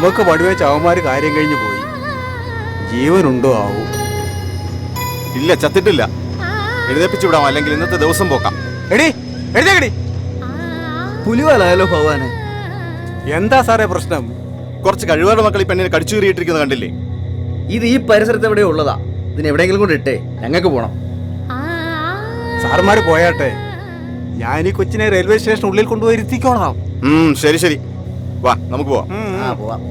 നമുക്ക് പടിവെച്ച് അവന്മാര് കാര്യം കഴിഞ്ഞു പോയി. ജീവനുണ്ടോ ആവൂ? ഇല്ല, ചത്തിട്ടില്ല. എഴുന്നേപ്പിച്ചു വിടാം, അല്ലെങ്കിൽ ഇന്നത്തെ ദിവസം പോക്കാം. എടി എഴുതേക്കടി. പുലിവാലായാലോ ഭഗവാനെ. എന്താ സാറേ പ്രശ്നം? കുറച്ച് കഴിവുകളുടെ മക്കൾ ഈ പെണ്ണിനെ കടിച്ചു കീറിയിട്ടിരിക്കുന്നത് കണ്ടില്ലേ? ഇത് ഈ പരിസരത്ത് എവിടെയോ ഉള്ളതാ. ഇതിന് എവിടെയെങ്കിലും കൊണ്ട് ഇട്ടേ, ഞങ്ങൾക്ക് പോണം. സാറുമാര് പോയാട്ടെ, ഞാൻ ഈ കൊച്ചിനെ റെയിൽവേ സ്റ്റേഷൻ ഉള്ളിൽ കൊണ്ടുപോയി ഇരുത്തിക്കോളാം. ശരി ശരി, വാ നമുക്ക് പോവാം. പോവാം.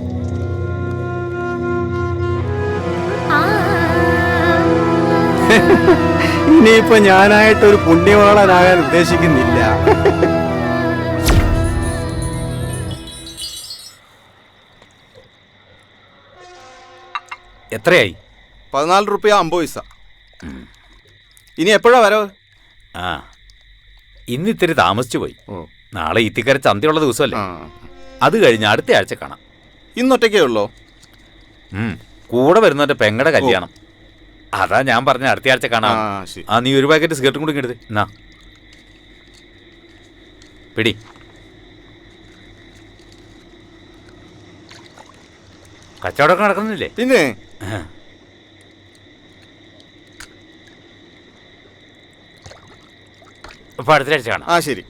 ഇനിയിപ്പോ ഞാനായിട്ടൊരു പുണ്യവാളനാകാൻ ഉദ്ദേശിക്കുന്നില്ല. എത്രയായി? 14 രൂപ 50 പൈസ. ഇനി എപ്പോഴാ വരവ്? ഇന്ന് ഇത്തിരി താമസിച്ചു പോയി. നാളെ ഇത്തിക്കര ചന്തയുള്ള ദിവസമല്ലേ. അത് കഴിഞ്ഞ് അടുത്ത ആഴ്ച കാണാം. ഇന്നൊറ്റയ്ക്കേ ഉള്ളോ? കൂടെ വരുന്നവന്റെ പെങ്ങടെ കല്യാണം. അതാ ഞാൻ പറഞ്ഞ അടുത്ത ആഴ്ച കാണാം. നീ ഒരു പാക്കറ്റ് സിഗരറ്റും കൂടി എടുത്ത് എന്നാ പിടി. കച്ചവടമൊക്കെ നടക്കുന്നില്ലേ? പിന്നെ ഇപ്പൊ അടുത്ത ആഴ്ച കാണാം. ശരി.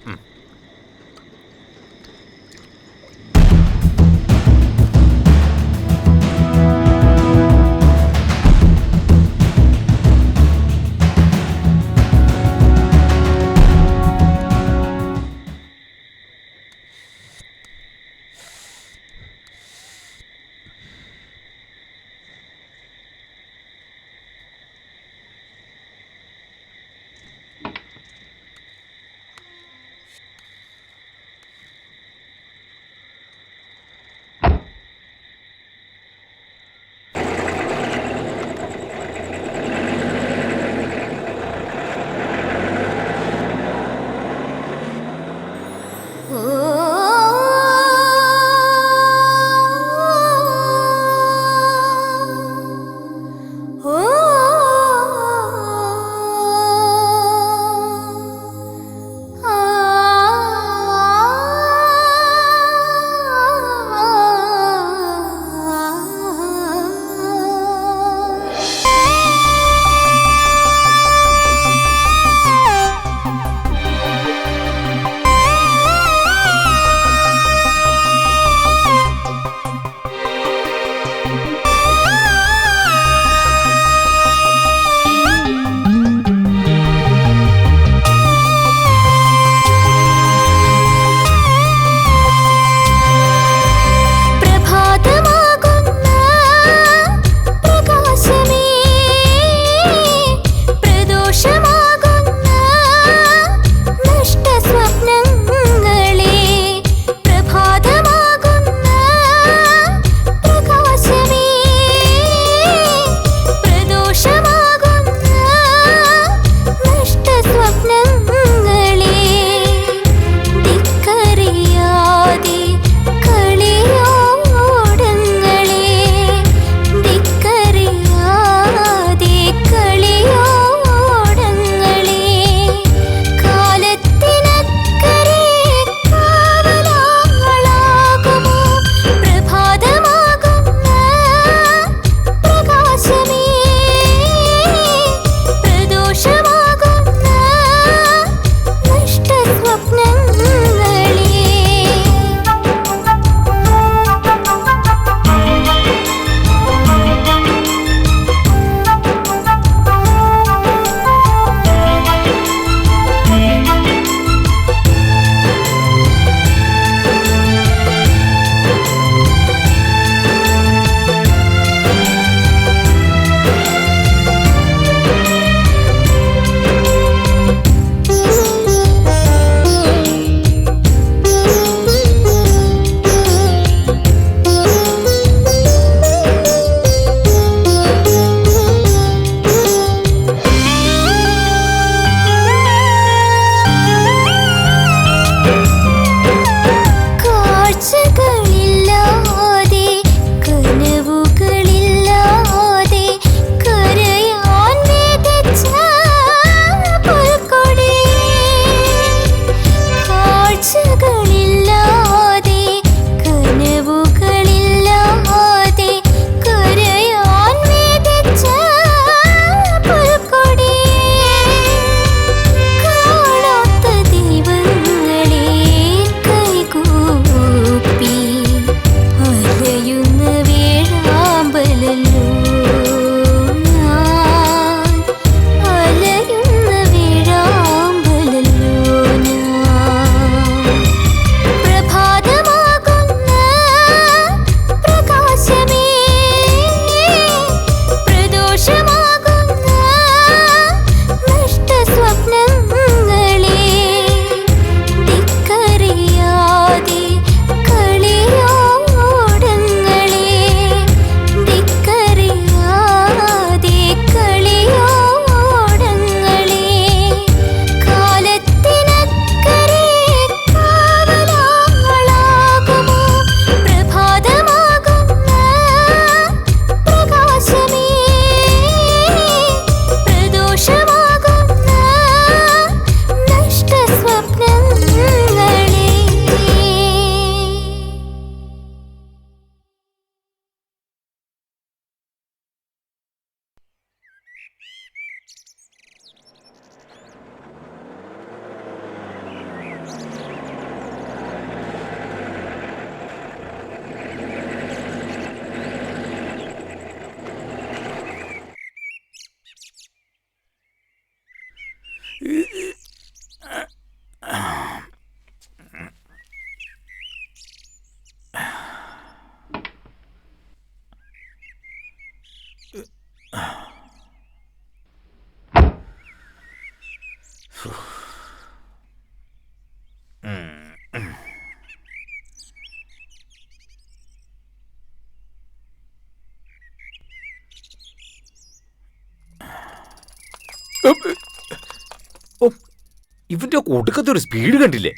ഇവന്റെ ഒടുക്കത്തെ ഒരു സ്പീഡ് കണ്ടില്ലേ?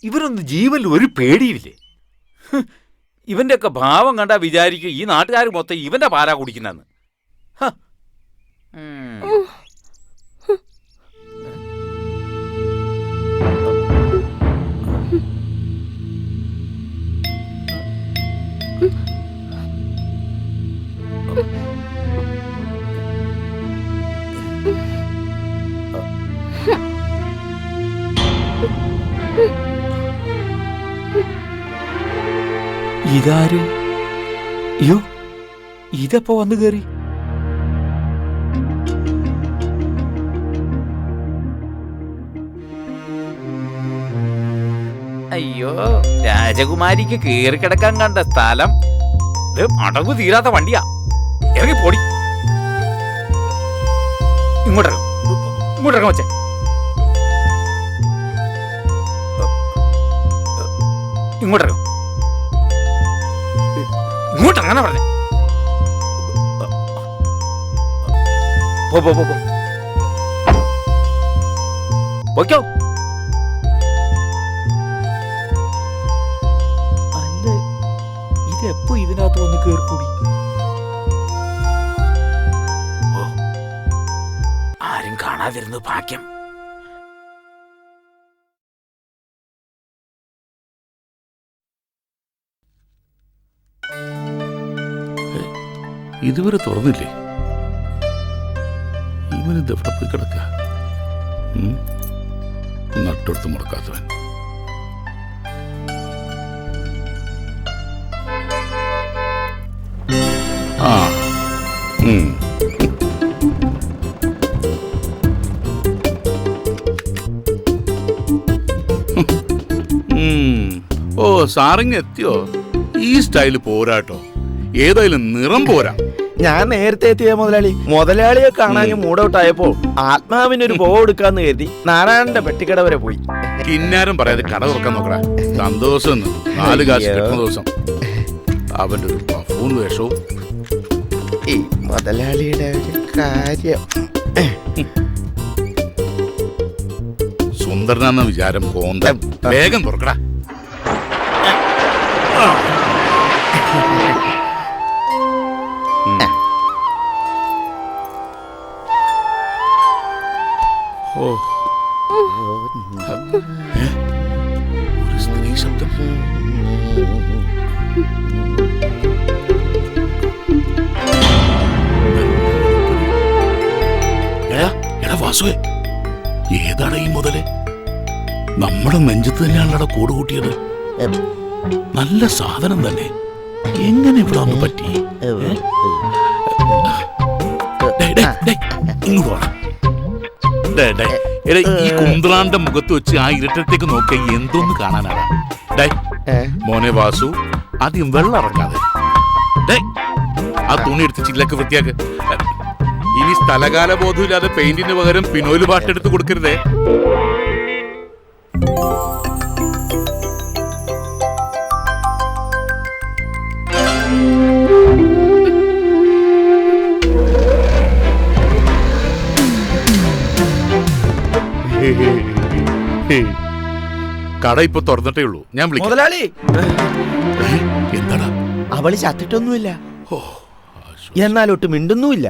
ഇവരൊന്നും ജീവനിൽ ഒരു പേടിയില്ലേ? ഇവന്റെ ഒക്കെ ഭാവം കണ്ടാ വിചാരിക്കും ഈ നാട്ടുകാർ മൊത്തം ഇവന്റെ പാരാ കുടിക്കുന്നെന്ന്. ഇതാര്? അയ്യോ, ഇതെപ്പോ വന്നു കേറി? അയ്യോ, രാജകുമാരിക്ക് കേറി കിടക്കാൻ കണ്ട സ്ഥലം. അടവ് തീരാത്ത വണ്ടിയാ. ഇറങ്ങി പൊടി. ഇങ്ങോട്ടിറങ്ങ വച്ചേ. ഇങ്ങോട്ടിറങ്ങ. ഇങ്ങോട്ടിറങ്ങാനാ പറഞ്ഞേ. പോയ്ക്കോ. അല്ല, ഇതെപ്പോ ഇതിനകത്ത് വന്ന് കേറിക്കൂടി? ആരും കാണാതിരുന്നു ഭാഗ്യം. ഇതുവരെ തുറന്നില്ലേ? ഇവനിത് എവിടെ പോയി കിടക്ക? നട്ടെടുത്ത് മുടക്കാത്തവൻ. ആ ഓ, സാറിങ് എത്തിയോ? ഈ സ്റ്റൈല് പോരാട്ടോ. ഏതായാലും നിറം പോരാ. ഞാൻ നേരത്തെ എത്തിയ മുതലാളിയെ കാണാൻ മൂഡൌട്ട് ആയപ്പോ ആത്മാവിനൊരു പോ എടുക്കാന്ന് കരുതി നാരായണന്റെ പെട്ടിക്കട വരെ പോയി. കിന്നാരം പറയാതെ കട തുറക്കാൻ നോക്കടാ. സന്തോഷം 4 കാശ് കിട്ടുന്ന ദിവസം. അവന്റെ ഒരു പഫൂൺ വേഷവും. ഈ മുതലാളിയുടെ ഒരു കാര്യം. സുന്ദരനെന്ന വിചാരം കോന്ത. വേഗം തുറക്കടാ. ഒരു സ്ത്രീ ശബ്ദം. എടാ വാസുവേ, ഏതാണ് ഈ മുതല്? നമ്മുടെ നെഞ്ചത്ത് തന്നെയാണല്ലോ കൂട് കൂട്ടിയത്. നല്ല സാധനം തന്നെ. എങ്ങനെ ഇവിടെ ഒന്ന് പറ്റി? ഇങ്ങോട്ട് വേണം. ഈ കുന്ത്രാന്റെ മുഖത്ത് വെച്ച് ആ ഇരട്ടത്തേക്ക് നോക്കിയ എന്തോന്ന് കാണാനാണ്? മോനെ വാസു, ആദ്യം വെള്ളം ഇറക്കാതെ ആ തുണി എടുത്ത് ചില്ലൊക്കെ വൃത്തിയാക്ക്. ഇനി സ്ഥലകാല ബോധമില്ലാതെ പെയിന്റിന് പകരം പിനോല് പാട്ടെടുത്ത് കൊടുക്കരുതേ. കട ഇപ്പൊ തുറന്നിട്ടേ ഉള്ളൂ. ഞാൻ വിളിക്കാം. മുതലാളി, എന്താടാ? അവള് ചത്തിട്ടൊന്നുമില്ല, എന്നാലൊട്ട് മിണ്ടുന്നുമില്ല.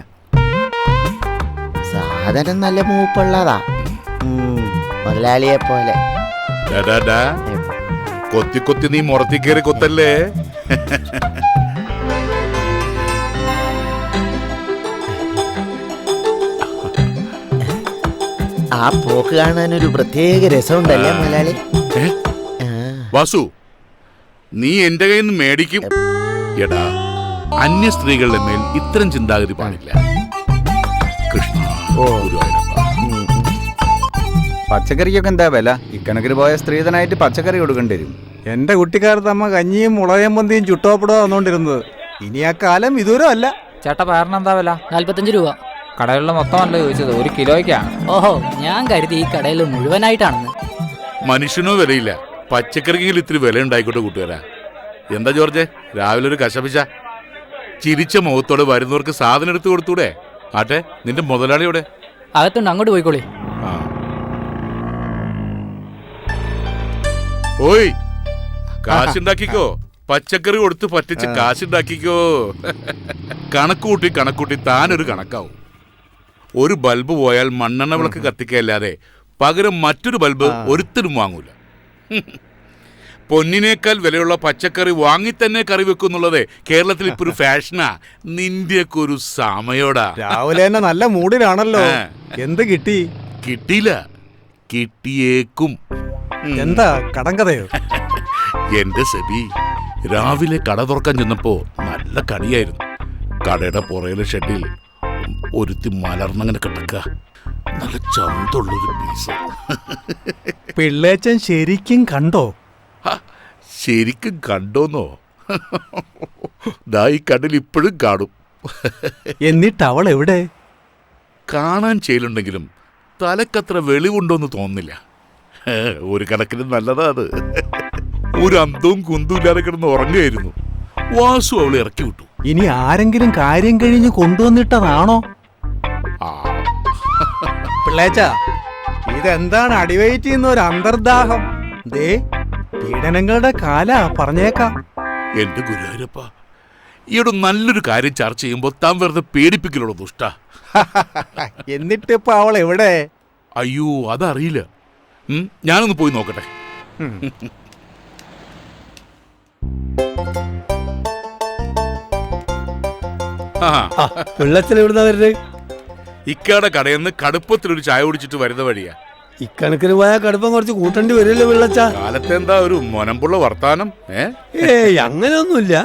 സാധനം നല്ല മൂപ്പുള്ളതാ, മുതലാളിയെ പോലെ. കൊത്തി കൊത്തി നീ മുറത്തി കയറി കൊത്തല്ലേ? ആ പോക്ക് കാണാൻ ഒരു പ്രത്യേക രസമുണ്ടല്ലേ മുതലാളി? വാസു, നീ എന്റെ കയ്യിൽ നിന്ന് മേടിക്കും. എടാ, അന്യ സ്ത്രീകളുടെ മേൽ ഇത്തരം ചിന്താഗതി പാടില്ല. കൃഷ്ണ, പച്ചക്കറിക്കൊക്കെ എന്താ വില? ഇക്കണക്കിന് പോയ സ്ത്രീധനായിട്ട് പച്ചക്കറി കൊടുക്കേണ്ടി വരും. എന്റെ കുട്ടിക്കാലത്ത് അമ്മ കഞ്ഞിയും മുളയം പന്തിയും ചുട്ടോപ്പടോ വന്നോണ്ടിരുന്നത്. ഇനി ആ കാലം വിദൂരം അല്ല. ചേട്ടാ, പയറിന് എന്താ വില? 45 രൂപ. കടകളിലെ മൊത്തമല്ല ചോദിച്ചത്, 1 കിലോയ്ക്കാണ്. ഓഹോ, ഞാൻ കരുതി ഈ കടയിൽ മുഴുവനായിട്ടാണെന്ന്. മനുഷ്യനോ വിലയില്ല, പച്ചക്കറിക്കെങ്കിലും ഇത്തിരി വില ഉണ്ടായിക്കോട്ടെ കൂട്ടുകാരാ. എന്താ ജോർജ്, രാവിലെ ഒരു കശപിശ? ചിരിച്ച മുഖത്തോടെ വരുന്നവർക്ക് സാധനം എടുത്ത് കൊടുത്തൂടെ? ആട്ടെ, നിന്റെ മുതലാളിയോടെ? അകത്തുണ്ട്, അങ്ങോട്ട് പോയിക്കോളി. ആ. ഓയ് കാശുണ്ടാക്കിക്കോ, പച്ചക്കറി കൊടുത്ത് പറ്റിച്ച് കാശുണ്ടാക്കിക്കോ. കണക്കൂട്ടി താനൊരു കണക്കാവും. ഒരു ബൾബ് പോയാൽ മണ്ണെണ്ണ വിളക്ക് കത്തിക്കല്ലാതെ പകരം മറ്റൊരു ബൾബ് ഒരുത്തരും വാങ്ങൂല. പൊന്നിനേക്കാൾ വിലയുള്ള പച്ചക്കറി വാങ്ങി തന്നെ കറി വെക്കുന്നുള്ളത് കേരളത്തിൽ ഇപ്പൊ ഒരു ഫാഷനാ. നിന്റെയൊക്കെ ഒരു സമയോടാ. രാവിലെ തന്നെ നല്ല മൂഡിലാണല്ലോ. എന്ത് കിട്ടി? കിട്ടിയില്ല, കിട്ടിയേക്കും. എന്താ കടം കഥയോ? എന്റെ സെബി, രാവിലെ കട തുറക്കാൻ ചെന്നപ്പോ നല്ല കടിയായിരുന്നു. കടയുടെ പുറയിലെ ഷെഡിൽ ഒരുത്തി മലർന്നങ്ങനെ കിടക്ക, നല്ല ചന്തുള്ളൊരു പീസ്. പിള്ളേച്ചൻ ശരിക്കും കണ്ടോ? ശരിക്കും കണ്ടോന്നോ? ദാ ഈ കണ്ണിൽ ഇപ്പോഴും കാണും. എന്നിട്ട് അവൾ എവിടെ? കാണാൻ ചെയ്യലുണ്ടെങ്കിലും തലക്കത്ര വെളിവുണ്ടോന്ന് തോന്നുന്നില്ല. ഒരു കണക്കിന് നല്ലതാ അത്. ഒരു അന്തവും കുന്തും ഇല്ലാതെ കിടന്ന് ഉറങ്ങുകയായിരുന്നു. വാസു അവളെ ഇറക്കി വിട്ടു. ഇനി ആരെങ്കിലും കാര്യം കഴിഞ്ഞ് കൊണ്ടുവന്നിട്ടതാണോ? പിള്ളേച്ച, ഇതെന്താണ് അടിവയറ്റ് ചെയ്യുന്ന ഒരു അന്തർദാഹം? ദേ, പീഡനങ്ങളുടെ കാല പറഞ്ഞേക്കാം. എന്റെ ഗുരുവായൂരപ്പ, ഈയൊരു നല്ലൊരു കാര്യം ചർച്ച ചെയ്യുമ്പോ താൻ വെറുതെ പേടിപ്പിക്കലോ ദുഷ്ട. എന്നിട്ടിപ്പോ അവൾ എവിടെ? അയ്യോ, അതറിയില്ല. ഞാനൊന്ന് പോയി നോക്കട്ടെ. വെള്ളത്തിൽ എവിടുന്നാ വരുന്നത്? ഇക്കയുടെ കടയിൽ നിന്ന് കടുപ്പത്തിലൊരു ചായ കുടിച്ചിട്ട് വരുന്ന വഴിയാ. ഇക്കണക്കിന് പോയാൽ കടുപ്പം കുറച്ച് കൂട്ടേണ്ടി വരുമല്ലോ വെള്ളച്ച. കാലത്തെ എന്താ ഒരു മൊനമ്പുള്ള വർത്താനം? ഏയ് അങ്ങനെയൊന്നുമില്ല.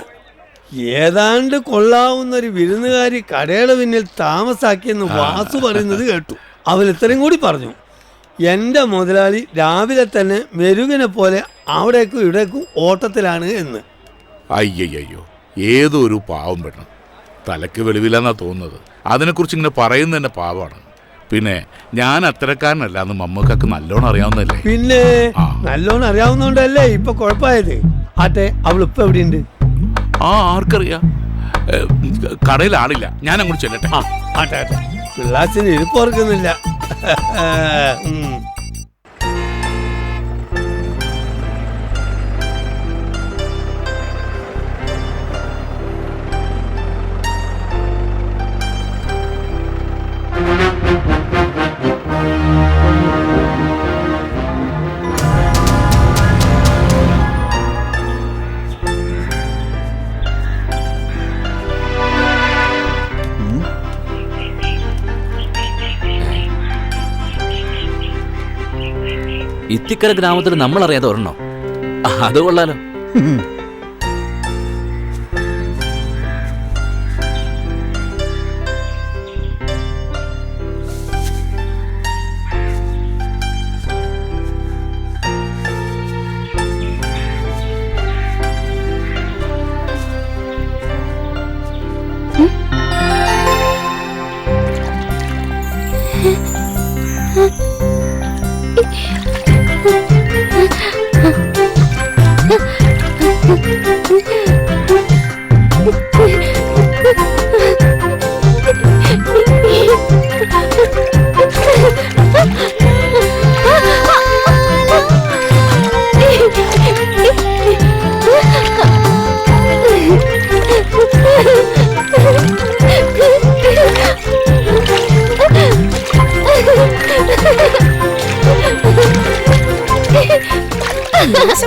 ഏതാണ്ട് കൊള്ളാവുന്ന ഒരു വിരുന്നുകാരി കടയുടെ പിന്നിൽ താമസാക്കിയെന്ന് വാസു പറയുന്നത് കേട്ടു. അവൻ ഇത്രയും കൂടി പറഞ്ഞു, എൻ്റെ മുതലാളി രാവിലെ തന്നെ മെരുകിനെ പോലെ അവിടേക്കും ഇവിടേക്കും ഓട്ടത്തിലാണ് എന്ന്. അയ്യയ്യോ, ഏതോ ഒരു പാവം പെണ്ണ്. തലയ്ക്ക് വെളിവില്ലെന്നാ തോന്നുന്നത്. അതിനെക്കുറിച്ച് ഇങ്ങനെ പറയുന്നത് തന്നെ പാവമാണ്. പിന്നെ ഞാൻ അത്തരക്കാരനല്ല എന്ന് മമ്മക്കൊക്കെ നല്ലോണം അറിയാവുന്നതല്ലേ. പിന്നെ നല്ലോണം അറിയാവുന്നോണ്ടല്ലേ ഇപ്പൊ കുഴപ്പമായത്. ആട്ടെ, അവളിപ്പോ എവിടെയുണ്ട്? ആർക്കറിയാം. കടയിൽ ആളില്ല, ഞാൻ അങ്ങോട്ട് ചെല്ലട്ടെ. ആട്ടെ ആട്ടെ, പിള്ളാച്ചിന് ഇരിപ്പോർക്കുന്നില്ല. ഇത്തിക്കര ഗ്രാമത്തിൽ നമ്മൾ അറിയാതെ ഒരെണ്ണോ? അത് കൊള്ളാലോ.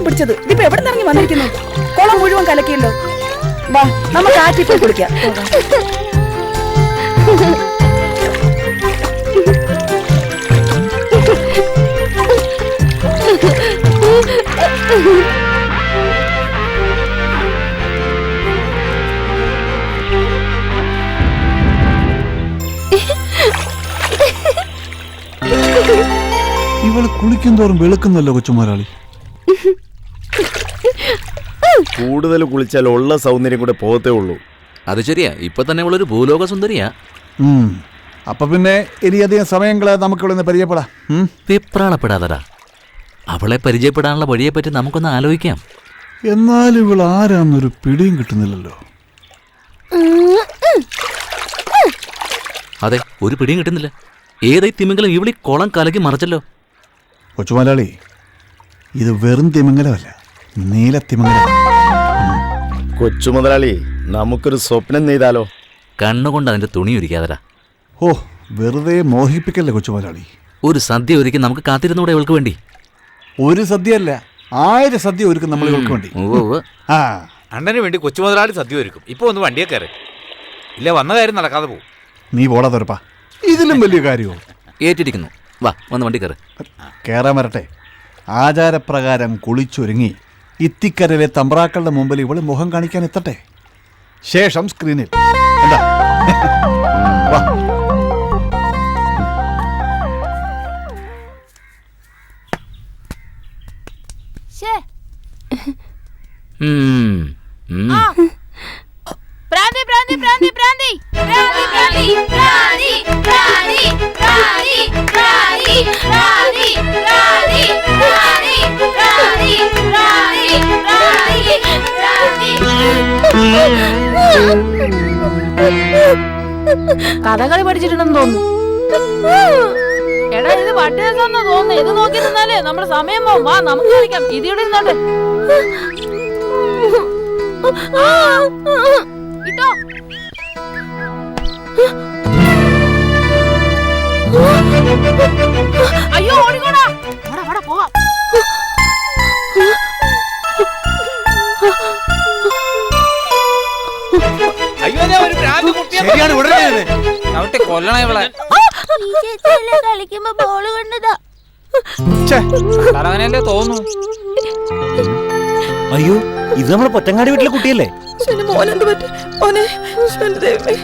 പിടിച്ചത് ഇതിപ്പോ എവിടെ നിറങ്ങി വന്നിരിക്കുന്നു? കുളം മുഴുവൻ കലക്കിയല്ലോ. വാ, നമുക്ക് ആറ്റിപ്പോയി കുടിക്കാം. ഇവള് കുളിക്കും തോറും വെളുക്കുന്നല്ലോ കൊച്ചുമാരാളി. കൂടുതൽ കുളിച്ചാൽ ഉള്ള സൗന്ദര്യം കൂടെ പോകത്തേ ഉള്ളൂ. അത് ശരിയാ, ഇപ്പൊ തന്നെ ഉള്ളൊരു ഭൂലോക സുന്ദരിയാ. അപ്പൊ പിന്നെ ഇനിയധികം സമയങ്ങളെ നമുക്കിവിടെ നിന്ന് പരിചയപ്പെടാം. വിപ്രാളപ്പെടാതടാ, അവളെ പരിചയപ്പെടാനുള്ള വഴിയെപ്പറ്റി നമുക്കൊന്ന് ആലോചിക്കാം. എന്നാലും ഇവൾ ആരാന്നൊരു പിടിയും കിട്ടുന്നില്ലല്ലോ. അതെ, ഒരു പിടിയും കിട്ടുന്നില്ല. ഏതായി തിമിംഗലം ഇവിടെ കുളം കലക്കി മറിച്ചല്ലോ. കൊച്ചുമലയാളി, ഇത് വെറും തിമിംഗലമല്ല, നീല തിമിംഗലം. കൊച്ചു മുതലാളി, നമുക്കൊരു സ്വപ്നം നെയ്താലോ? കണ്ണുകൊണ്ട് അതിന്റെ തുണി ഒരുക്കാതരാ. ഓ, വെറുതെ മോഹിപ്പിക്കല്ലേ കൊച്ചുമലയാളി. ഒരു സദ്യ ഒരുക്കി നമുക്ക് കാത്തിരുന്നൂടെ ഇവൾക്ക് വേണ്ടി? ഒരു സദ്യയല്ല, 1000 സദ്യ ഒരുക്കും നമ്മൾ ഇവൾക്ക് വേണ്ടി. ആ, അണ്ണന് വേണ്ടി കൊച്ചു മുതലാളി സദ്യ ഒരുക്കും. ഇപ്പൊ ഒന്ന് വണ്ടിയെ കയറി, ഇല്ല വന്ന കാര്യം നടക്കാതെ പോകും. നീ പോടാ തുറപ്പാ, ഇതിലും വലിയ കാര്യമോ? ഏറ്റിരിക്കുന്നു. വാ, വന്ന് വണ്ടി കയറ്. കയറാൻ വരട്ടെ. ആചാരപ്രകാരം കുളിച്ചൊരുങ്ങി ഇത്തിക്കരയിലെ തമ്പ്രാക്കളുടെ മുമ്പിൽ ഇവള് മുഖം കാണിക്കാൻ എത്തട്ടെ. ശേഷം സ്ക്രീനിൽ എന്താ? വാ. പ്രാന്തി പ്രാന്തി പ്രാന്തി പ്രാന്തി പ്രാന്തി പ്രാന്തി പ്രാന്തി പ്രാന്തി പ്രാന്തി പ്രാന്തി പ്രാന്തി പ്രാന്തി പ്രാന്തി പ്രാന്തി പ്രാന്തി. കഥകളി പഠിച്ചിട്ടുണ്ടെന്ന് തോന്നുന്നു. എടാ, ഇത് പട്ടിയെന്ന് തോന്നുന്നു. ഇത് നോക്കി നിന്നാലേ നമ്മുടെ സമയം പോവും. വാ, നമുക്ക് കളിക്കാം. ഇതിവിടെ നിന്നോണ്ട് ഇട്ടോ. അയ്യോ, ഓടിക്കോടാ. പോവാം. കൊല്ലണ ഇവളെ. കളിക്കുമ്പോ ബോള് കണ്ടതാ. അങ്ങനെയല്ലേ തോന്നുന്നു. അയ്യോ, ഇത് നമ്മളെ പൊറ്റങ്ങാടി വീട്ടിലെ കുട്ടിയല്ലേ? മോനെന്ത് പറ്റി മോനെ? ദൈവമേ.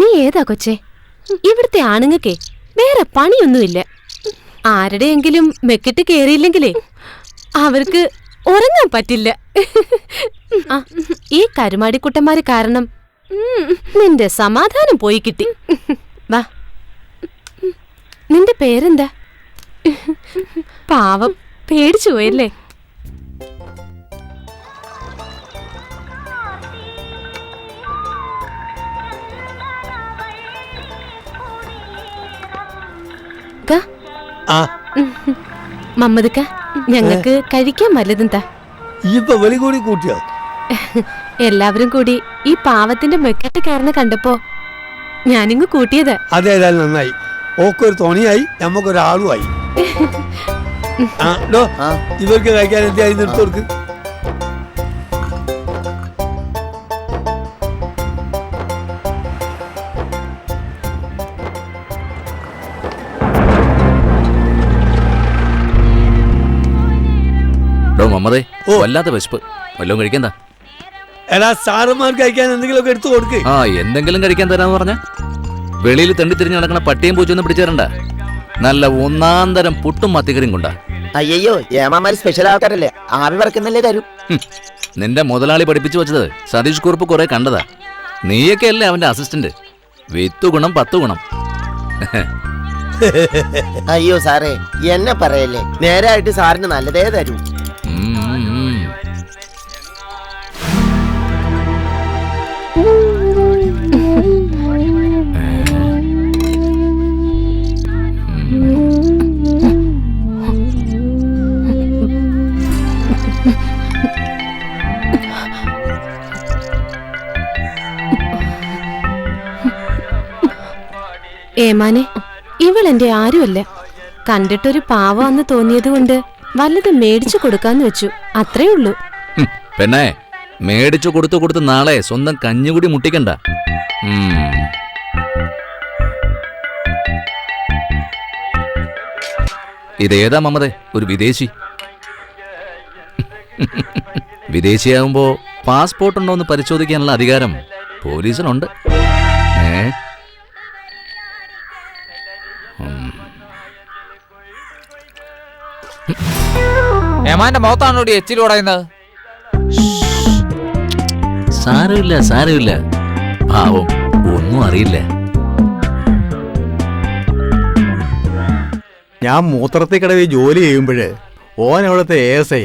നീ ഏതാ കൊച്ചേ? ഇവിടുത്തെ ആണുങ്ങൾക്കേ വേറെ പണിയൊന്നുമില്ല. ആരുടെയെങ്കിലും മെക്കിട്ട് കേറിയില്ലെങ്കിലേ അവർക്ക് ഉറങ്ങാൻ പറ്റില്ല. ഈ കരുമാടിക്കുട്ടന്മാര് കാരണം നിന്റെ സമാധാനം പോയി കിട്ടി. വാ, നിന്റെ പേരെന്താ? പാവം, പേടിച്ചു പോയല്ലേ? മമ്മദ്ക്ക, ഞങ്ങൾക്ക് കഴിക്കാൻ വല്ലതും താ. ഇപ്പൊ വെളി കൂടി കൂട്ടിയോ? എല്ലാവരും കൂടി ഈ പാവത്തിന്റെ മെക്കട്ട് കയറുന്ന കണ്ടപ്പോ ഞാനിങ്ങ് കൂട്ടിയത്. അതേതായാലും നന്നായി. ഓക്കൊരു തോണിയായി, നമുക്കൊരാളുമായി. ഇവർക്ക് കഴിക്കാൻ എന്തായി നിർത്തി കൊടുക്ക്. മമ്മതേ, വല്ലാത്ത വിശപ്പ്. വല്ലതും കഴിക്കണ്ട. എടാ, സാറുമാർക്ക് കഴിക്കാൻ എന്തെങ്കിലുമൊക്കെ എടുത്തു കൊടുക്ക്. ആ, എന്തെങ്കിലും കഴിക്കാൻ തരാന്ന് പറഞ്ഞ വെളിയിൽ തെണ്ടി തിരിഞ്ഞ് നടക്കണ പട്ടിയും പൂച്ചൊന്നും പിടിച്ചു തരണ്ട. നല്ല ഒന്നാന്തരം പുട്ടും മത്തിക്കറിയും കൊണ്ടാ. അയ്യോ, ഏമാമാര് സ്പെഷ്യൽ ആൾക്കാരല്ലേ, ആവി പറക്കുന്നല്ലേ തരൂ. നിന്റെ മുതലാളി പഠിപ്പിച്ചു വെച്ചത് സതീഷ് കുറുപ്പ് കുറെ കണ്ടതാ. നീയൊക്കെ അല്ലേ അവന്റെ അസിസ്റ്റന്റ്. 8 ഗുണം 10 ഗുണം. അയ്യോ സാറേ, എന്നെ പറയല്ലേ, നേരായിട്ട് സാറിന് നല്ലതേ തരൂ. ഏമാനെ, ഇവളെന്റെ ആരുമല്ല. കണ്ടിട്ടൊരു പാവാന്ന് തോന്നിയത് കൊണ്ട് വല്ലതും മേടിച്ചു കൊടുക്കാന്ന് വെച്ചു, അത്രേ ഉള്ളൂ. പെണ്ണേ, മേടിച്ചു കൊടുത്തു നാളെ സ്വന്തം കഞ്ഞുകൂടി മുട്ടിക്കണ്ട. ഇതേതാ മമതേ? ഒരു വിദേശി. വിദേശിയാവുമ്പോ പാസ്പോർട്ട് ഉണ്ടോ എന്ന് പരിശോധിക്കാനുള്ള അധികാരം പോലീസിനുണ്ട്. ഏമാന്റെ മുഖത്താണോടി എച്ചിൽ ഉടയുന്നത്? സാരമില്ല, പാവം, ഒന്നും അറിയില്ല. ഞാൻ മൂത്രത്തിൽ കടവിൽ ജോലി ചെയ്യുമ്പോൾ ഓൻ അവിടുത്തെ ASI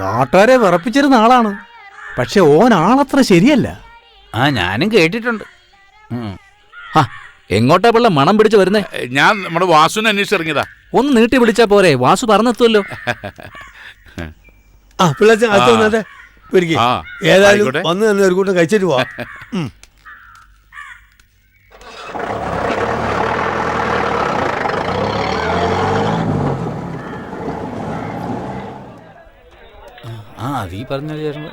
നാട്ടുകാരെ വിറപ്പിച്ചിരുന്ന ആളാണ്. പക്ഷെ ഓൻ ആളത്ര ശരിയല്ല. ഞാനും കേട്ടിട്ടുണ്ട്. എങ്ങോട്ടാ പിള്ള മണം പിടിച്ച് വരുന്നേ? ഞാൻ നമ്മുടെ വാസുവിനെ അന്വേഷിച്ചിറങ്ങിയതാ. ഒന്ന് നീട്ടി വിളിച്ചാ പോരെ, വാസു പറഞ്ഞെത്തുമല്ലോ. പിള്ളേച്ചൻ അടുത്ത് വന്നേ പിടിക്ക്. ഏതായാലും ആയിക്കോട്ടെ. വന്ന് തന്നെ ഒരു കൂട്ടം കഴിച്ചിട്ട് പോവാം. അതീ പറഞ്ഞത് ചേർന്ന്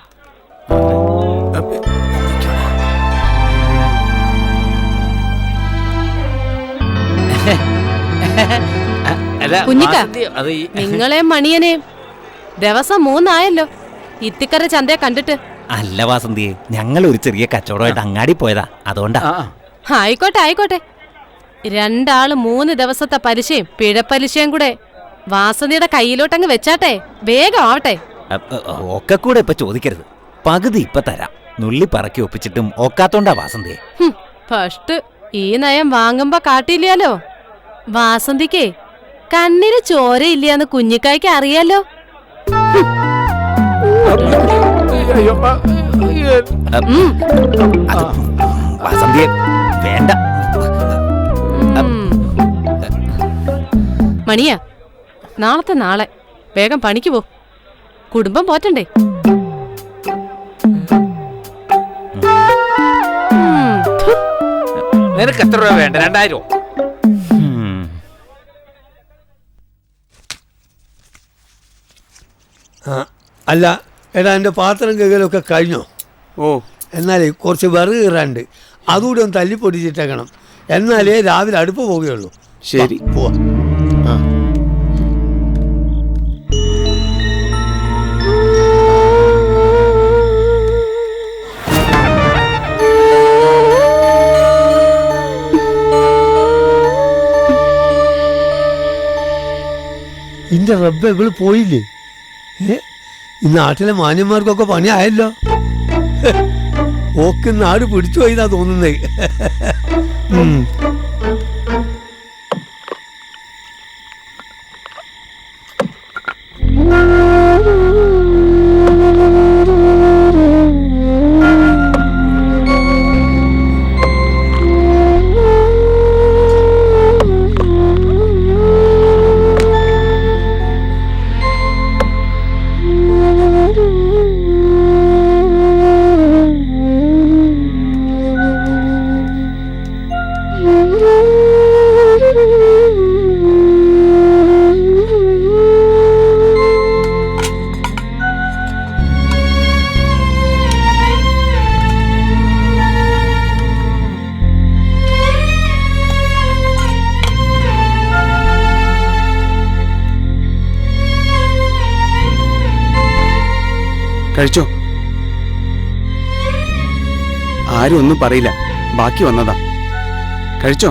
കുഞ്ഞിക്ക, നിങ്ങളെയും മണിയനെയും ദിവസം 3 ആയല്ലോ ഇത്തിക്കര ചന്തയെ കണ്ടിട്ട്. അല്ല വാസന്തിയെ, ഞങ്ങൾ ഒരു ചെറിയ കച്ചവടമായിട്ട് അങ്ങാടി പോയതാ, അതുകൊണ്ടാ. ആയിക്കോട്ടെ ആയിക്കോട്ടെ. 2 ആള് 3 ദിവസത്തെ പലിശയും പിഴപ്പലിശയും കൂടെ വാസന്തിയുടെ കയ്യിലോട്ടങ്ങ് വെച്ചാട്ടെ, വേഗം ആവട്ടെ. ഒക്കെ കൂടെ ഇപ്പൊ ചോദിക്കരുത്, പകുതി ഇപ്പൊ തരാം. നുള്ളി പറക്കി ഒപ്പിച്ചിട്ടും ഒക്കാത്തോണ്ടാ വാസന്തിയെ. ഫസ്റ്റ് ഈ നയം വാങ്ങുമ്പോ കാട്ടിയില്ലല്ലോ. വാസന്തിക്കേ കണ്ണിന് ചോരയില്ലാന്ന് കുഞ്ഞിക്കായ്ക്ക് അറിയാലോ. വാസന്തിയെ വേണ്ട. മണിയാ, നാളത്തെ നാളെ വേഗം പണിക്ക് പോ, കുടുംബം പോറ്റണ്ടേ. നിനക്ക് എത്ര രൂപ വേണ്ട? 2000? അല്ല എടാ, എൻ്റെ പാത്രം കഴുകലൊക്കെ കഴിഞ്ഞോ? എന്നാലേ കുറച്ച് വിറക് കീറാണ്ട്, അതുകൂടി ഒന്ന് തല്ലിപ്പൊടിച്ചിട്ടേക്കണം. എന്നാലേ രാവിലെ അടുപ്പ് പോവുകയുള്ളൂ. ശരി, പോവാ. ഇന്റെ റബ്ബ് ഇവള് പോയില്ലേ? ഈ നാട്ടിലെ മാന്യന്മാർക്കൊക്കെ പണിയായല്ലോ. ഓക്ക് നാട് പിടിച്ചു പോയിന്നാ തോന്നുന്നേ. കഴിച്ചോ? ആരും ഒന്നും പറയില്ല, ബാക്കി വന്നതാ. കഴിച്ചോ?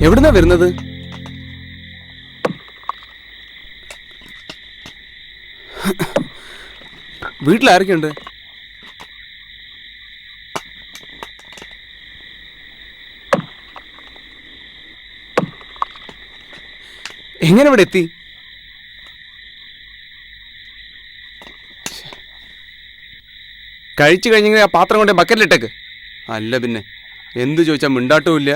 എവിടുന്നാ വരുന്നത്? വീട്ടിലാരൊക്കെയുണ്ട്? എങ്ങനെ ഇവിടെ എത്തി? കഴിച്ചു കഴിഞ്ഞെങ്കിൽ ആ പാത്രം കൊണ്ട് ബക്കറ്റിലിട്ടേക്ക്. അല്ല പിന്നെ എന്ത് ചോദിച്ചാൽ മിണ്ടാട്ടവും ഇല്ല.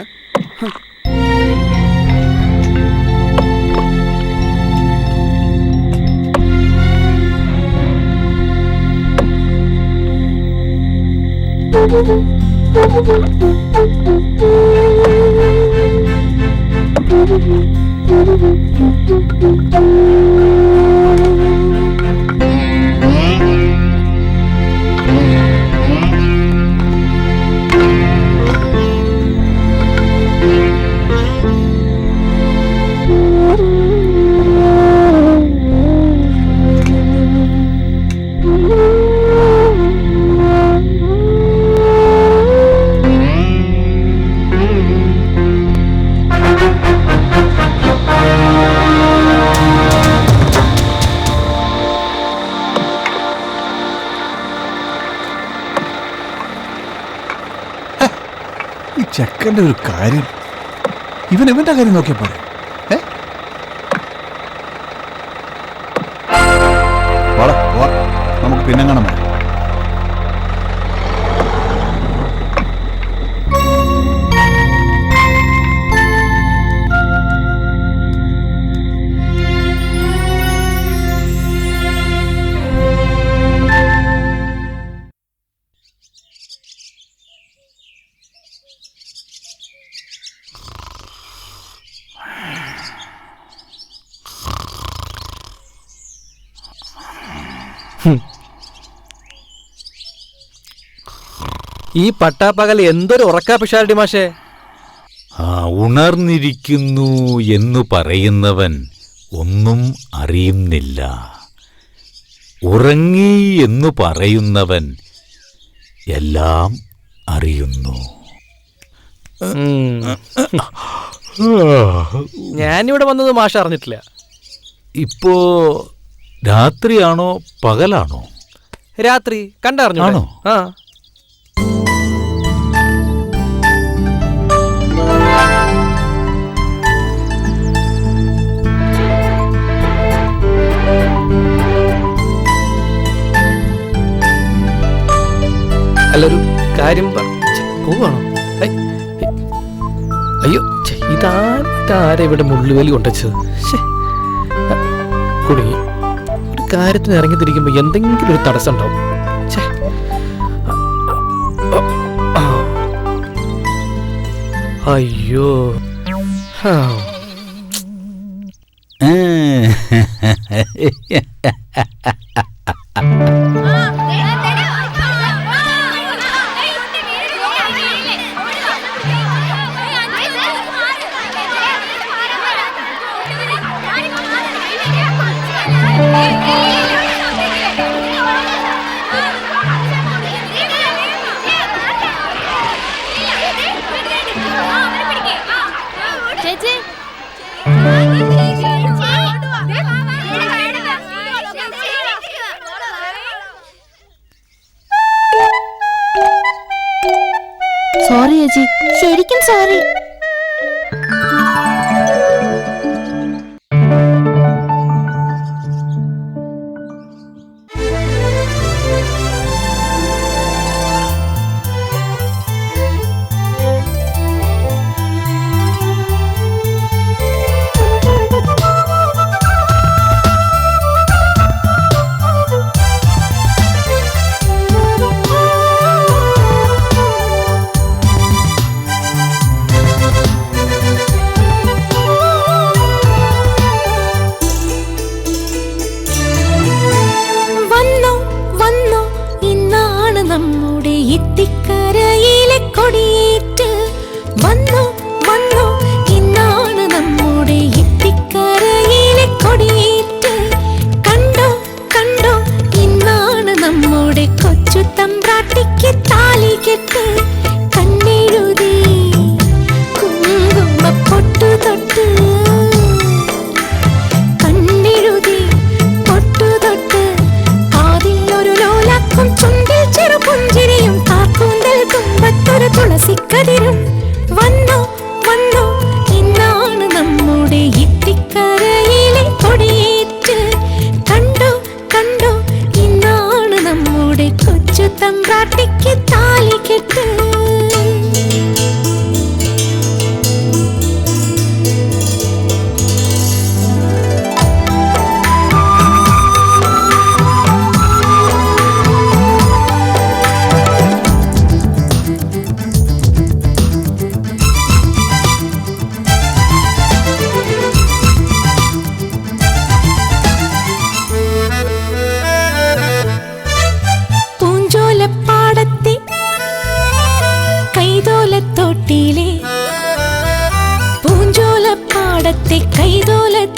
ചെക്കൻ്റെ ഒരു കാര്യം, ഇവന്റെ കാര്യം നോക്കിയാ പോരെ? നമുക്ക് പിന്നെ കാണാം. ഈ പട്ടാപ്പകൽ എന്തൊരു ഉറക്കാ പിഷാരടി മാഷേ. ഉണർന്നിരിക്കുന്നു എന്നു പറയുന്നവൻ ഒന്നും അറിയുന്നില്ല, ഉറങ്ങി എന്നു പറയുന്നവൻ എല്ലാം അറിയുന്നു. ഞാനിവിടെ വന്നത് മാഷ അറിഞ്ഞിട്ടില്ല. ഇപ്പോ രാത്രിയാണോ പകലാണോ? രാത്രി കണ്ടറിഞ്ഞോ? ആ അല്ലൊരു കാര്യം പോവാണോ? അയ്യോ, ഇതാരെ ഇവിടെ മുള്ളുവേലി കൊണ്ടുവച്ചത്? കുടുങ്ങി. ഒരു കാര്യത്തിന് ഇറങ്ങി തിരിക്കുമ്പോ എന്തെങ്കിലും ഒരു തടസ്സം ഉണ്ടാവും. അയ്യോ, സോറി ചേച്ചി, ശരിക്കും സോറി.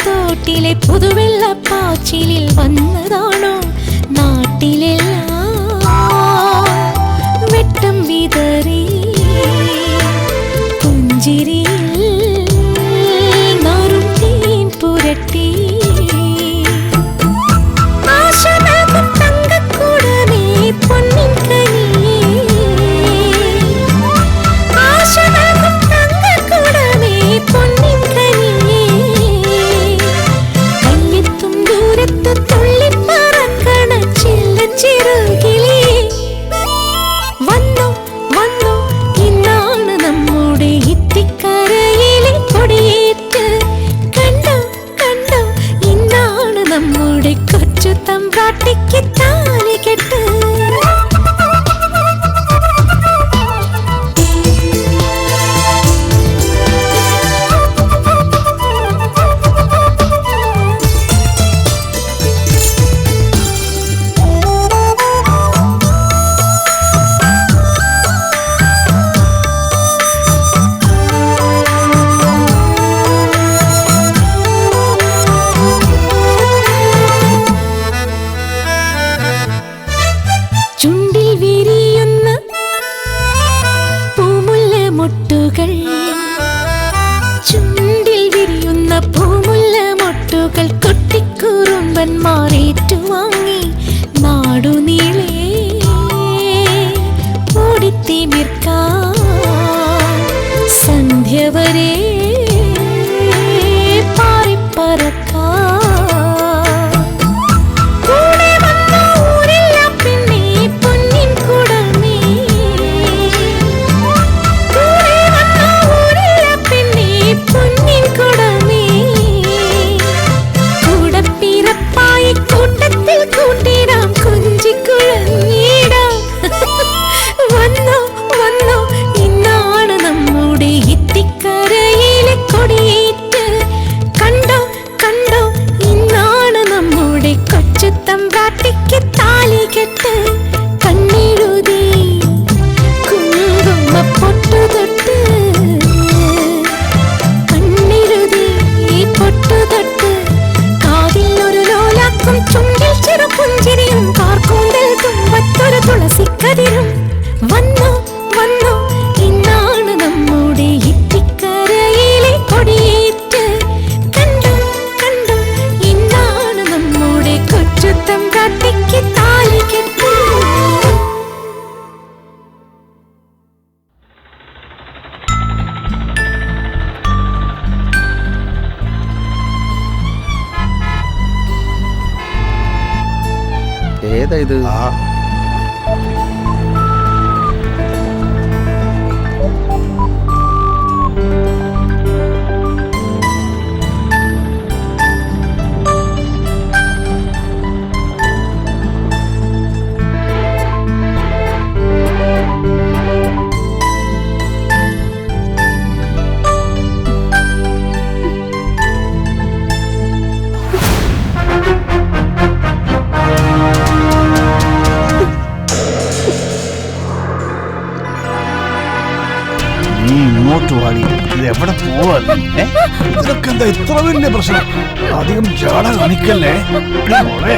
നാട്ടിലെ പുതുവെള്ളപ്പാച്ചിലിൽ വന്നതാണോ നാട്ടിലെല്ലാം വെട്ടം വിതറി പുഞ്ചിരിയിൽ നാറും തേൻ പുരട്ടി ആശനാകും തങ്കക്കൂടമേ പൊന്നിൻ കനിയേ ആശനാ വിരിയുന്ന പൂമുല്ല മൊട്ടുകൾ, ചുണ്ടിൽ വിരിയുന്ന പൂമുല്ല മൊട്ടുകൾ കൊട്ടിക്കുറുമ്പന്മാർ ഏറ്റുവാങ്ങി നാടുനീളെ ഓടിത്തിമിർക്കാൻ സന്ധ്യ വരെ പാറിപ്പറക്കാൻ. കൂടെ വന്ന ഊരില്ല പെണ്ണേ പൊന്നിൻ കുടമേ, കൂടെ വന്ന ഊരില്ല പെണ്ണേ പൊന്നിൻ കുടമേ, കൂടപ്പിറപ്പായി കൂട്ടത്തിൽ കൂട്ടിടാം കുഞ്ചിക്കുഴഞ്ഞിടാം. വന്നോ വന്നോ ഇന്നാണ് നമ്മുടെ ഇത്തിക്കരയിലെ കൊടിയേറ്റ്. കണ്ടോ കണ്ടോ ഇന്നാണ് നമ്മുടെ കൊച്ചുതമ്പ്രാട്ടിക്ക് താലികെട്ട്. കണ്ണെഴുതി കുങ്കുമപ്പൊട്ടുതൊട്ട്, കണ്ണെഴുതി പൊട്ടുതൊട്ട്, കാതിൽ ഒരു ലോലാക്കും ചുണ്ടിൽ ചെറുപുഞ്ചിരിയും കാർക്കൂന്തൽ തുമ്പത്തൊരു തുളസിക്കതിരും. വന്നോ വന്നോ ഇന്നാണ് നമ്മുടെ ഇത്തിക്കരയിലെ കൊടിയേറ്റ്. കണ്ടോ കണ്ടോ ഇന്നാണ് നമ്മുടെ കൊച്ചുതമ്പ്രാട്ടിക്ക് താലികെട്ട്. ഏതാ ഇത്? ഇങ്ങോട്ട് വാടി, ഇത് എവിടെ പോവാ? ഇതൊക്കെ എന്താ ഇത്ര വലിയ പ്രശ്നം? അധികം ജാട കാണിക്കല്ലേ മോളെ.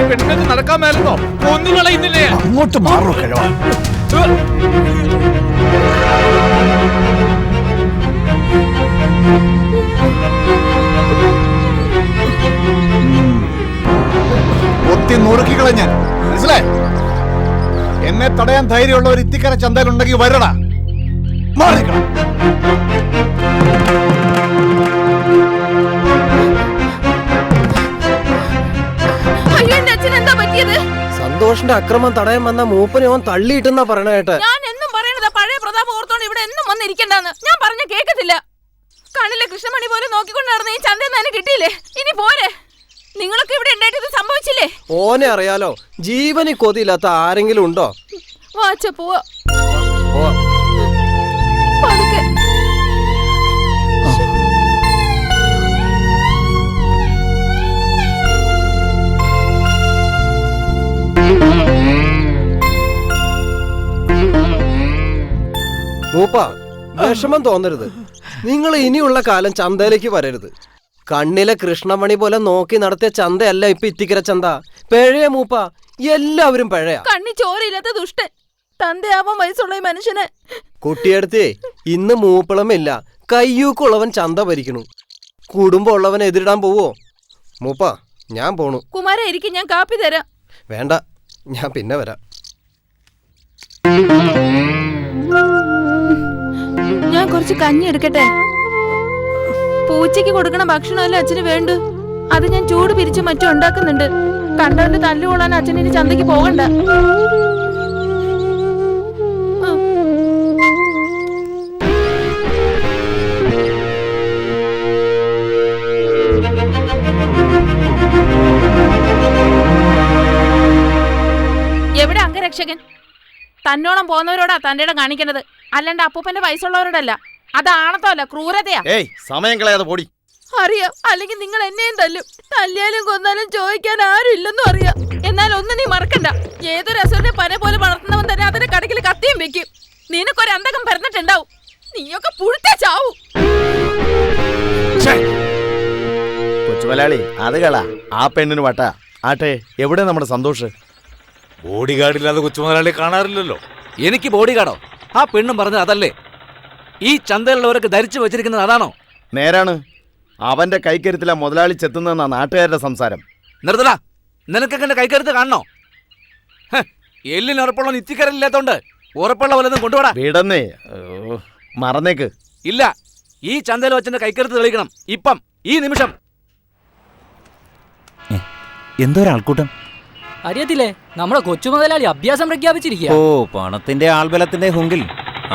പെണ്ണുങ്ങൾക്ക് നടക്കാൻ മേലെന്നോ ഒന്നുകളെ ഇന്നില്ലേ? അങ്ങോട്ട് മാറോ കഴിവാ. ഒത്തി നുറുക്കിക്കളഞ്ഞാൻ മനസ്സിലായി. എന്നെ തടയാൻ ധൈര്യമുള്ള ഒരു ഇത്തിക്കര ചന്തയിലുണ്ടെങ്കിൽ വരടാ. മാറിക്കണം. സന്തോഷിന്റെ അക്രമം തടയാൻ വന്ന മൂപ്പനെ ഓൻ തള്ളിയിട്ടെന്നാ പറയണ കേട്ടെ. ഞാൻ എന്നും പറയണതാ പഴയ പ്രതാപം ഓർത്തോണ്ട് ഇവിടെ എന്നും വന്നിരിക്കണ്ടെന്ന്. ഞാൻ പറഞ്ഞ കേക്കത്തില്ല. കണ്ണിലെ കൃഷ്ണമണി പോലെ നോക്കിക്കൊണ്ട് നടന്ന ഈ ചന്തയിൽ നിന്ന് കിട്ടിയില്ലേ? ഇനി പോരെ. നിങ്ങളൊക്കെ ഇവിടെ ഉണ്ടായിട്ട് ഇത് സംഭവിച്ചില്ലേ? ഓനെ അറിയാലോ. ജീവന് കൊതിയില്ലാത്ത ആരെങ്കിലും ഉണ്ടോ? വാച്ച പോവാ. പതുക്കെ. മൂപ്പ വിഷമം തോന്നരുത്. നിങ്ങൾ ഇനിയുള്ള കാലം ചന്തയിലേക്ക് വരരുത്. കണ്ണിലെ കൃഷ്ണമണി പോലെ നോക്കി നടത്തിയ ചന്തയല്ല ഇപ്പൊ ഇത്തിക്കര ചന്ത. പഴയ മൂപ്പ, എല്ലാവരും പഴയ. കണ്ണി ചോരയില്ലാത്ത ദുഷ്ടൻ. തന്തയാവാൻ വയസ്സുള്ള ഈ മനുഷ്യനെ. കുട്ടിയടുത്തേ ഇന്ന് മൂപ്പളമില്ല. കയ്യൂക്കുള്ളവൻ ചന്ത ഭരിക്കണു. കുടുംബം ഉള്ളവൻ എതിരിടാൻ പോവോ? മൂപ്പ ഞാൻ പോണു. കുമാര ഇരിക്കും, ഞാൻ കാപ്പി തരാം. വേണ്ട, ഞാൻ പിന്നെ വരാം. ഞാൻ കുറച്ച് കഞ്ഞി എടുക്കട്ടെ. പൂച്ചയ്ക്ക് കൊടുക്കണ ഭക്ഷണമല്ലേ അച്ഛന് വേണ്ടു. അത് ഞാൻ ചൂട് പിരിച്ച് മറ്റും ഉണ്ടാക്കുന്നുണ്ട്. കണ്ടവന്റെ തല്ലുകൊള്ളാൻ അച്ഛൻ ഇനി ചന്തയ്ക്ക് പോകണ്ട. എവിടെ അംഗരക്ഷകൻ? തന്നോളം പോകുന്നവരോടാ തന്റെ ഇടം കാണിക്കേണ്ടത്, അല്ലാണ്ട് അപ്പൂപ്പന്റെ വയസ്സുള്ളവരോടല്ല. അതാണത്തല്ല, ക്രൂരതയാ. സമയം കളയാതെ പോടി. അറിയാം, അല്ലെങ്കിൽ നിങ്ങൾ എന്നെയും തല്ലും. തല്ലിയാലും കൊന്നാലും ചോദിക്കാൻ ആരും ഇല്ലെന്നും അറിയാം. എന്നാൽ ഒന്ന് നീ മറക്കണ്ട, ഏതൊരു അസുരനെ പന പോലെ വളർത്തുന്നവൻ തന്നെ അതിന്റെ കടക്കിൽ കത്തിയും വെക്കും. നിനക്കൊരു അന്തകം പറഞ്ഞിട്ടുണ്ടാവും. നീയൊക്കെ പുഴുത്തേ ചാവൂ. കൊച്ചുമലയാളി അത് കള. ആ പെണ്ണിന് വട്ട ആട്ടെ. എവിടെ നമ്മുടെ സന്തോഷ്? ബോഡി ഗാർഡില്ലാതെ കൊച്ചുമുതലാളിയെ കാണാറില്ലല്ലോ. എനിക്ക് ബോഡി ഗാർഡോ? ആ പെണ്ണും പറഞ്ഞത് അതല്ലേ? ഈ ചന്തയിലുള്ളവരൊക്കെ ധരിച്ചു വെച്ചിരിക്കുന്നത് അതാണോ? നേരാണ്. അവന്റെ കൈക്കരുത്തില മുതലാളി ചെത്തുന്നെന്നാ നാട്ടുകാരുടെ സംസാരം. നിർത്തടാ. നിനക്കൊക്കെ എന്റെ കൈക്കരുത്ത് കാണണോ? എല്ലിന് ഉറപ്പുള്ള നിത്യക്കരലില്ലാത്തോണ്ട് ഉറപ്പുള്ള വല്ലതും കൊണ്ടുപോടാ. വീടന്നേ മറന്നേക്ക്. ഇല്ല, ഈ ചന്തയിൽ വെച്ചെന്റെ കൈക്കരുത്ത് തെളിയിക്കണം. ഇപ്പം, ഈ നിമിഷം. എന്തോ ഒരാൾക്കൂട്ടം. അറിയത്തില്ലേ, നമ്മുടെ കൊച്ചു മുതലാളി അഭ്യാസം പ്രഖ്യാപിച്ചിരിക്കുക. ഓ, പണത്തിന്റെ ആൾബലത്തിന്റെ ഹുങ്കിൽ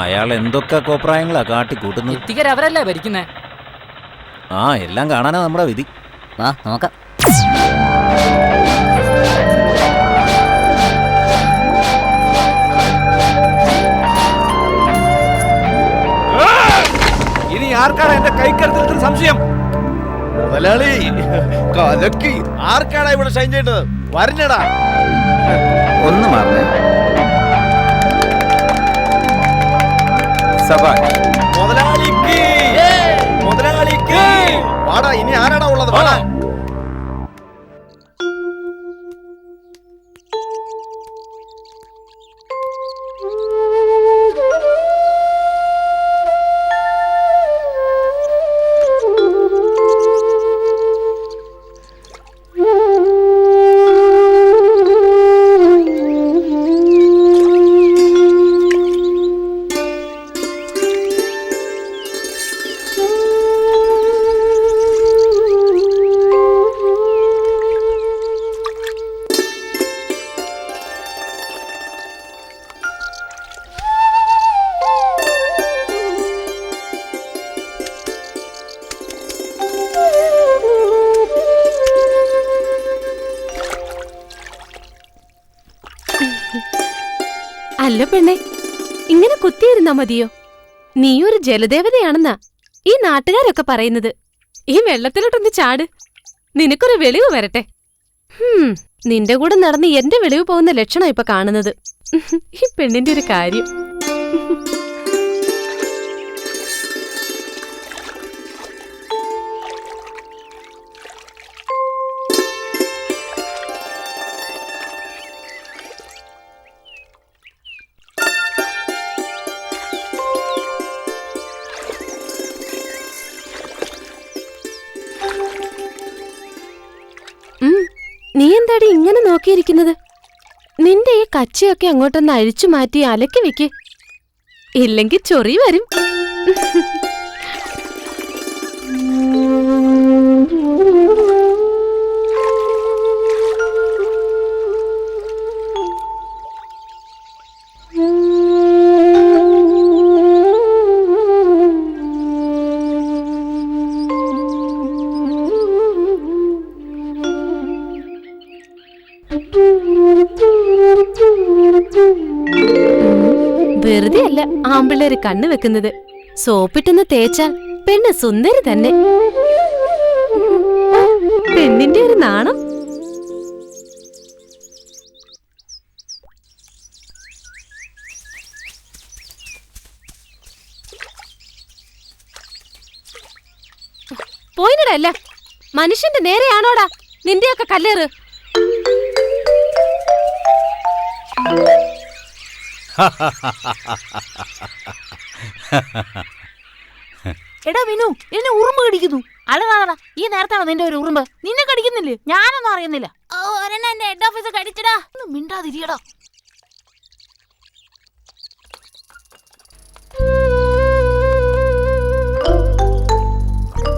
അയാൾ എന്തൊക്കെ കോപ്രായങ്ങളാ കാട്ടിക്കൂട്ടുന്നത്. ഇത്തിക്കര അവരല്ലേ ഭരിക്കുന്നേ? ആ, എല്ലാം കാണാനാ നമ്മുടെ വിധി. ആ, നോക്കാം. ഇനി ആർക്കാണ് എന്റെ കൈക്കരുത്തിൽ സംശയം? മുതലാളി കലക്കി. ആർക്കാടാ ഇവിടെ ഷൈൻ ചെയ്തത്? വരഞ്ഞടാ. ഒന്ന് മാറണേ. സബാഷ്. മുതലാളിക്ക് മുതലാളിക്ക് വാടാ. ഇനി ആരാടാ ഉള്ളത്? വാടാ. അല്ല പെണ്ണെ, ഇങ്ങനെ കുത്തിയിരുന്നാ മതിയോ? നീയൊരു ജലദേവതയാണെന്നാ ഈ നാട്ടുകാരൊക്കെ പറയുന്നത്. ഈ വെള്ളത്തിലോട്ടൊന്ന് ചാട്, നിനക്കൊരു വെളിവ് വരട്ടെ. നിന്റെ കൂടെ നടന്ന് എന്റെ വെളിവ് പോകുന്ന ലക്ഷണം ഇപ്പൊ കാണുന്നത്. ഈ പെണ്ണിന്റെ ഒരു കാര്യം. നീ എന്താടി ഇങ്ങനെ നോക്കിയിരിക്കുന്നത്? നിന്റെ ഈ കച്ചയൊക്കെ അങ്ങോട്ടൊന്ന് അഴിച്ചു മാറ്റി അലക്കി വെക്ക്, ഇല്ലെങ്കിൽ ചൊറി വരും. വെറുതെ അല്ല ആമ്പിള്ളേര് കണ്ണു വെക്കുന്നത്. സോപ്പിട്ടെന്ന് തേച്ചാൽ പെണ്ണ് സുന്ദരി തന്നെ. പെണ്ണിന്റെ ഒരു നാണം. പോയിനടല്ല, മനുഷ്യന്റെ നേരെയാണോടാ നിന്റെയൊക്കെ കല്ലേറ്? എടാ വിനു, എന്നെ ഉറുമ്പ് കടിക്കുന്നു. അല്ലടാ, ഈ നേരത്താണോ നിന്റെ ഒരു ഉറുമ്പ്? നിന്നെ കടിക്കുന്നില്ലേ? ഞാനൊന്നും അറിയുന്നില്ല. എന്റെ ഹെഡ് ഓഫീസ് കടിച്ചടാ. ഒന്നും മിണ്ടാതിരിയടാ.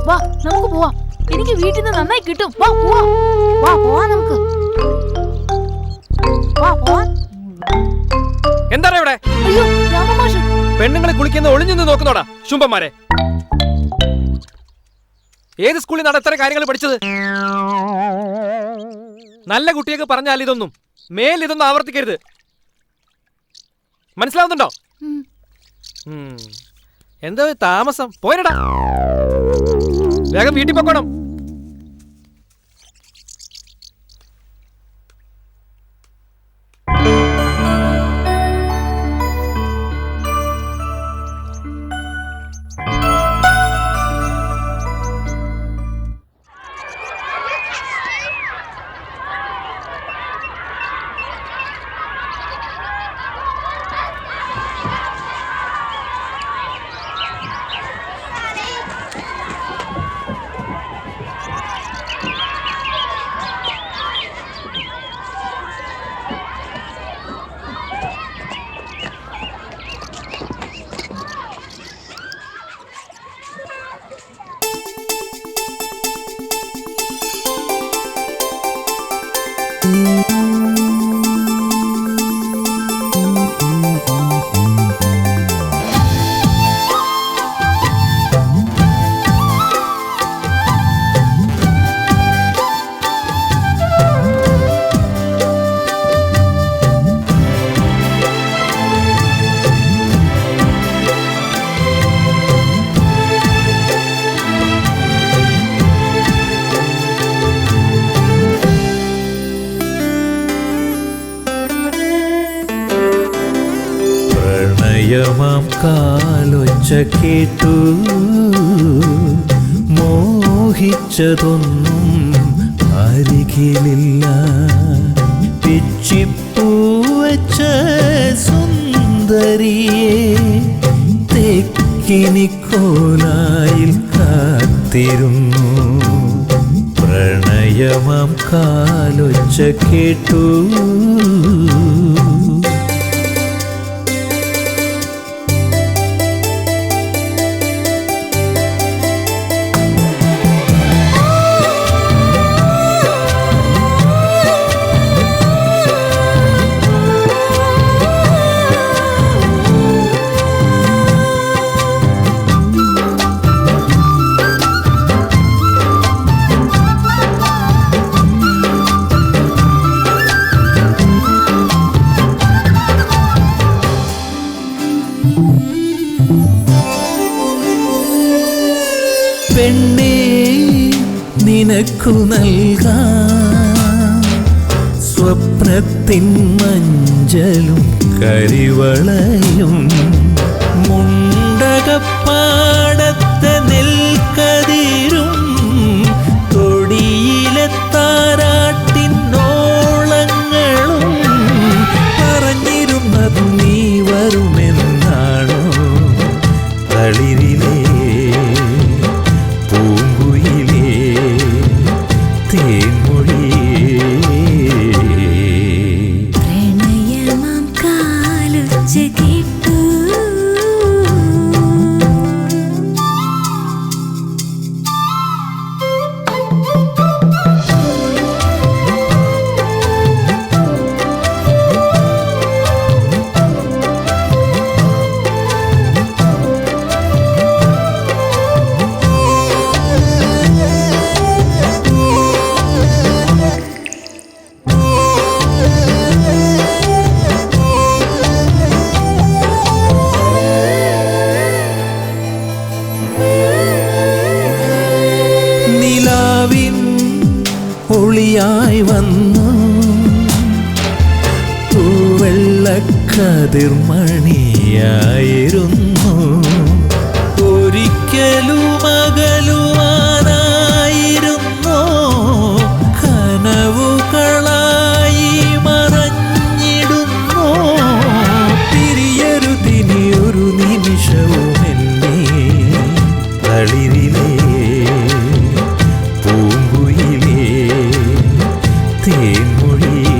വാ, നമുക്ക് പോവാം. എനിക്ക് വീട്ടിൽ നിന്ന് നന്നായി കിട്ടും. വാ പോവാ, വാ പോവാ നമുക്ക്. വാ പോവാ. എന്താണ് ഇവിടെ? അയ്യോ രാമമാഷ്, പെണ്ണുങ്ങളെ കുളിക്കുന്ന ഒളിഞ്ഞു നോക്കുന്നോടാ ശുംഭന്മാരെ. ഏത് സ്കൂളിൽ നിന്നാണ് ഇത്ര കാര്യങ്ങൾ പഠിച്ചത്? നല്ല കുട്ടിയൊക്കെ പറഞ്ഞാൽ ഇതൊന്നും ഇതൊന്നും ആവർത്തിക്കരുത്. മനസ്സിലാവുന്നുണ്ടോ? എന്താ താമസം? പോരടാ, വേഗം വീട്ടിൽ പൊക്കോണം. പ്രണയമാം കാലൊച്ച കേട്ടു മോഹിച്ചതൊന്നും അരികിലില്ല പിച്ചിപ്പൂവച്ച സുന്ദരിയെ തെക്കിനിക്കോലായിൽ കാത്തിരുന്നു പ്രണയമാം കാലൊച്ച കേട്ടു പെണ്ണേ നിനക്കു നൽകാം സ്വപ്നത്തിൻ മഞ്ചലും കരിവളയും മുണ്ടകപ്പാടത്തെ നെൽക്കതിരും തൊടിയിലെ താരാട്ടിനോളങ്ങളും പറഞ്ഞിരുന്നതു നീ വരുമെന്നാണോ തളിരിലേ പൂങ്കുയിലേ തേൻമൊഴിയേ പ്രണയമാം കാലൊച്ച കേട്ടു നിലാവിൻ ഒളിയായി വന്നു തൂവെള്ളക്കതിർമണിയായിരുന്നു ഒരിക്കലും അകലുവാനായിരുന്നോ കനവുകളായി മറഞ്ഞിടുന്നോ തിരിയരുതിനിയൊരു നിമിഷവുമെന്നേ തളിരിലേ പൂങ്കുയിലേ തേൻമൊഴിയേ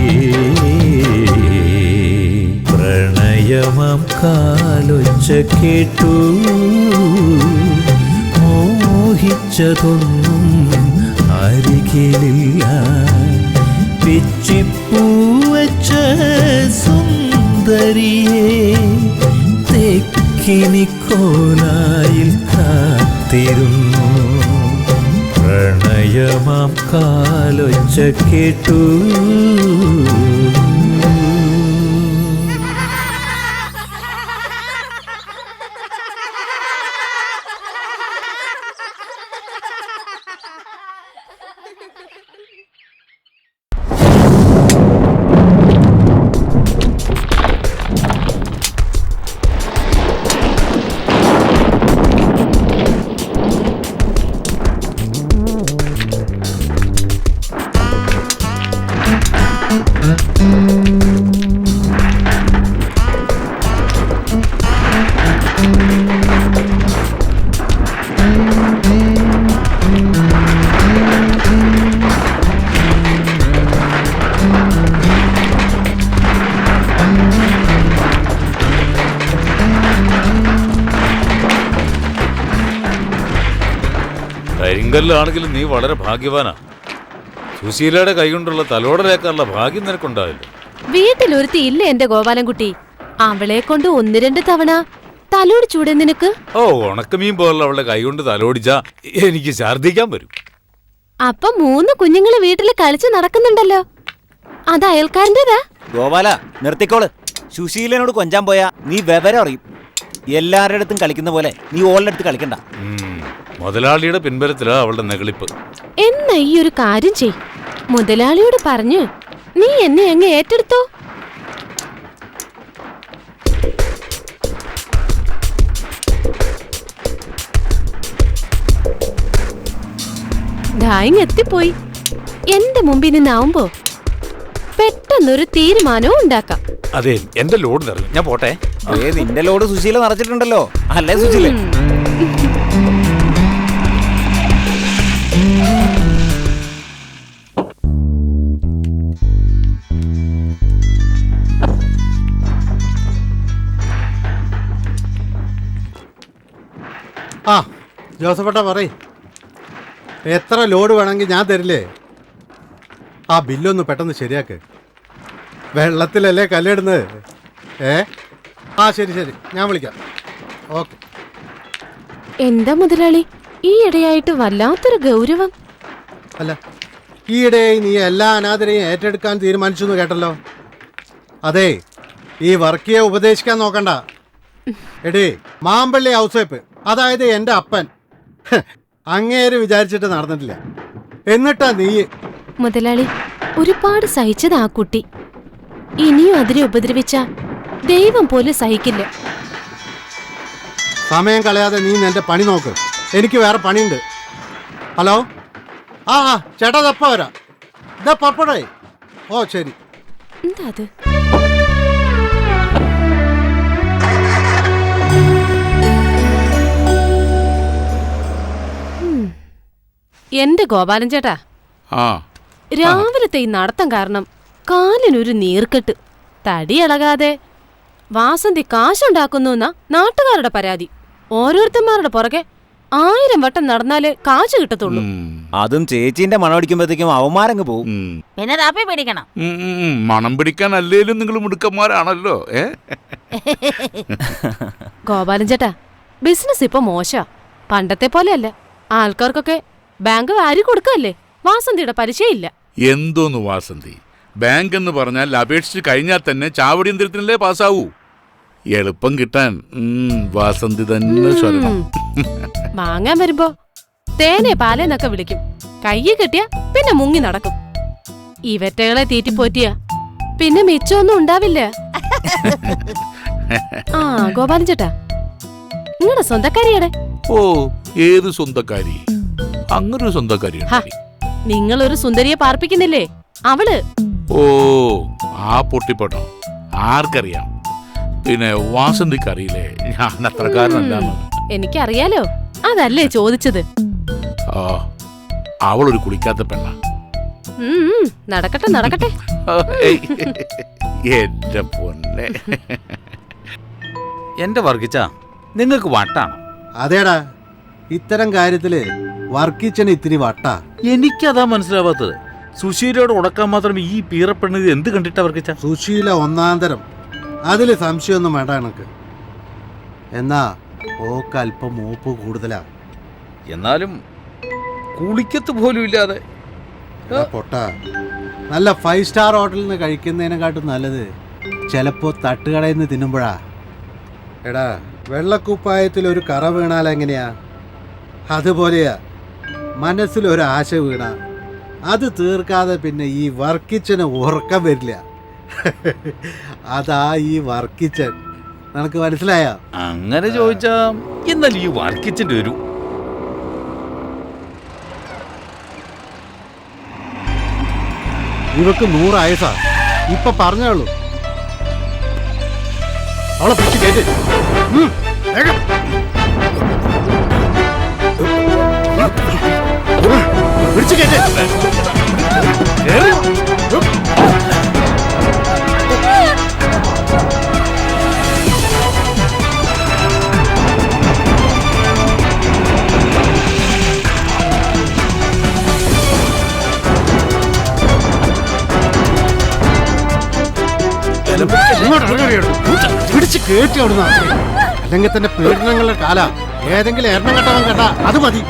പ്രണയമാം കാലൊച്ച കേട്ടു മോഹിച്ചതൊന്നും അരികിലില്ല പിച്ചിപ്പൂവച്ച സുന്ദരിയെ തെക്കിനിക്കോലായിൽ കാത്തിരുന്നു പ്രണയമാം കാലൊച്ച കേട്ടു കരിങ്കല്ലാണെങ്കിലും നീ വളരെ ഭാഗ്യവാനാ. സുശീലയുടെ കൈകൊണ്ടുള്ള തലോടലേക്കാനുള്ള ഭാഗ്യം നിനക്കുണ്ടാവില്ല. വീട്ടിലൊരുത്തി ഇല്ല എന്റെ ഗോപാലൻകുട്ടി. അവളെ കൊണ്ട് 1-2 തവണ തലോടിച്ചൂടെ നിനക്ക്? ഓ, ഉണക്കമീൻ പോലുള്ള അവളുടെ കൈകൊണ്ട് തലോടിച്ചാ എനിക്ക് ഛർദ്ദിക്കാൻ വരും. അപ്പൊ 3 കുഞ്ഞുങ്ങള് വീട്ടില് കളിച്ച് നടക്കുന്നുണ്ടല്ലോ, അത് അയൽക്കാരൻ്റെതാ? ഗോപാല നിർത്തിക്കോള്. സുശീലനോട് കൊഞ്ചാൻ പോയാ നീ വിവരം അറിയും. എല്ലാവരുടെ അടുത്തും കളിക്കുന്ന പോലെ നീ ഓളുടെ അടുത്ത് കളിക്കണ്ട. മുതലാളിയുടെ പിൻബലത്തിലാ അവളുടെ നെകളിപ്പ്. എന്നാ ഈ ഒരു കാര്യം ചെയ്, മുതലാളിയോട് പറഞ്ഞു നീ എന്നെ അങ്ങ് ഏറ്റെടുത്തോ. ധായിങ് എത്തിപ്പോയി. എന്റെ മുമ്പിൽ നിന്നാവുമ്പോ പെട്ടെന്നൊരു തീരുമാനവും ഉണ്ടാക്കാം. അതെ, എന്റെ ലോഡ് നിറഞ്ഞു, ഞാൻ പോട്ടെ. നിന്റെ ലോഡ് സുശീല നിറച്ചിട്ടുണ്ടല്ലോ, അല്ലേ സുശീല? ആ ജോസഫേട്ടാ പറയ്, എത്ര ലോഡ് വേണമെങ്കിൽ ഞാൻ തരില്ലേ? ആ ബില്ലൊന്ന് പെട്ടെന്ന് ശരിയാക്ക്. വെള്ളത്തിലല്ലേ കല്ലിടുന്നത്? ആ ശരി ശരി, ഞാൻ വിളിക്കാം. ഓക്കെ. എന്താ മുതലാളി ഈ ഇടയായിട്ട് വല്ലാത്തൊരു ഗൗരവം? അല്ല, ഈയിടെ നീ എല്ലാ അനാഥരെയും ഏറ്റെടുക്കാൻ തീരുമാനിച്ചു എന്ന് കേട്ടല്ലോ. അതെ, ഈ വർക്കിയെ ഉപദേശിക്കാൻ നോക്കണ്ട. എടേ, മാമ്പള്ളി ഔസേപ്പ്, അതായത് എൻ്റെ അപ്പൻ, അങ്ങേര് വിചാരിച്ചിട്ട് നടന്നിട്ടില്ല. എന്നിട്ടാ നീ. മുതലാളി, ഒരുപാട് സഹിച്ചത് ആ കുട്ടി. ഇനിയും അതിനെ ഉപദ്രവിച്ച ദൈവം പോലും സഹിക്കില്ല. സമയം കളയാതെ നീ നിന്റെ പണി നോക്ക്, എനിക്ക് വേറെ പണിയുണ്ട്. ഹലോ, ആ ചേട്ടാ, തപ്പ വരാം. ഇതാ പപ്പടേ. ഓ ശരി. എന്താ അത്? എന്റെ ഗോപാലൻ ചേട്ടാ, രാവിലത്തെ ഈ നടത്തം കാരണം കാലിനൊരു നീർക്കെട്ട്. തടി ഇളകാതെ വാസന്തി കാശുണ്ടാക്കുന്നു എന്നാ നാട്ടുകാരുടെ പരാതി. ഓരോരുത്തന്മാരുടെ പുറകെ 1000 വട്ടം നടന്നാലേ കാശ് കിട്ടത്തുള്ളൂ. അതും ചേച്ചീന്റെ മണം അടിക്കുമ്പോഴത്തേക്കും അവന്മാരങ്ങ് പോവും. പിന്നെ താപ്പി പിടിക്കണം. മണം പിടിക്കാൻ അല്ലേലും നിങ്ങൾ മിടുക്കന്മാരാണല്ലോ. ഗോപാലൻ ചേട്ടാ, ബിസിനസ് ഇപ്പൊ മോശ, പണ്ടത്തെ പോലെയല്ല. ആൾക്കാർക്കൊക്കെ ബാങ്ക് വാരി കൊടുക്കല്ലേ, വാസന്തിയുടെ പലിശയില്ല. എന്തോന്ന് വാസന്തി, ബാങ്ക് എന്ന് പറഞ്ഞാൽ അപേക്ഷിച്ച് കഴിഞ്ഞാൽ തന്നെ ചാവടി യന്ത്രത്തിനല്ലേ പാസ്സാവൂ. എളുപ്പം കിട്ടാൻ വാസന്തി തന്നെ സ്വരണം. വാങ്ങാൻ വരുമ്പോ തേനെ പാലേന്നൊക്കെ വിളിക്കും. കയ്യിൽ കിട്ടിയ പിന്നെ മുങ്ങി നടക്കും. ഇവറ്റകളെ തീറ്റിപ്പോറ്റിയ പിന്നെ മിച്ചമൊന്നും ഉണ്ടാവില്ല. ആ ഗോപാലൻ ചേട്ടാ, നിങ്ങളുടെ സ്വന്തക്കാരിയുടെ? ഓ, ഏത് സ്വന്തക്കാരി? അങ്ങനൊരു സ്വന്തക്കാരി? നിങ്ങളൊരു സുന്ദരിയെ പാർപ്പിക്കുന്നില്ലേ, അവള്. ഓ, ആ പൊട്ടിപ്പൊട്ടോ, ആർക്കറിയാം. പിന്നെ വാസന്തിക്ക് അറിയില്ലേ ഞാൻ അത്രക്കാരനല്ലാന്ന്? എനിക്കറിയാലോ, അതല്ലേ ചോദിച്ചത്. ആ, അവളൊരു കുളിക്കാത്ത പെണ്ണ. നടക്കട്ടെ നടക്കട്ടെ. എന്റെ പൊന്നെ. എന്റെ വർഗിച്ച, നിങ്ങൾക്ക് വട്ടാണോ? അതേടാ, ഇത്തരം കാര്യത്തില് വർക്കിച്ചന് ഇത്തിരി വട്ടാ. എനിക്കതാ മനസ്സിലാവാത്തത്. സുശീലയോട് ഉടക്കാൻ മാത്രം ഈ പീറപ്പെണ്ണത് എന്ത് കണ്ടിട്ടാ വർഗിച്ച? സുശീല ഒന്നാന്തരം, അതില് സംശയമൊന്നും വേണ്ട എനക്ക്. എന്നാ ഓക്ക് അല്പം മൂപ്പ് കൂടുതലാ. എന്നാലും കുളിക്കത്ത് പോലും ഇല്ലാതെ. പൊട്ട, നല്ല 5 സ്റ്റാർ ഹോട്ടലിൽ നിന്ന് കഴിക്കുന്നതിനെക്കാട്ടും നല്ലത് ചിലപ്പോ തട്ടുകടയിൽ നിന്ന് തിന്നുമ്പോഴാ. എടാ, വെള്ളക്കുപ്പായത്തിൽ ഒരു കറ വീണാൽ എങ്ങനെയാ, അതുപോലെയാ മനസ്സിലൊരു ആശ വീണ അത് തീർക്കാതെ പിന്നെ ഈ വർക്കിച്ചന് ഉറക്കം വരില്ല. അതാ ഈ വർക്കിച്ചൻ. നിനക്ക് മനസ്സിലായ? അങ്ങനെ ചോദിച്ചാ എന്നാൽ ഈ വർക്കിച്ചന്റെ ഒരു ഇവക്ക് 100 ആയസാ. ഇപ്പൊ പറഞ്ഞോളൂ, അവളെ പിടിച്ച് കേട്ട്. പിടിച്ച് കേട്ട്. പിടിച്ച് കേട്ടി അവിടുന്ന്. അല്ലെങ്കിൽ തന്നെ പീഡനങ്ങളുടെ കാല. ഏതെങ്കിലും എണ്ണം കെട്ടവൻ കേട്ടാ അത് മതി,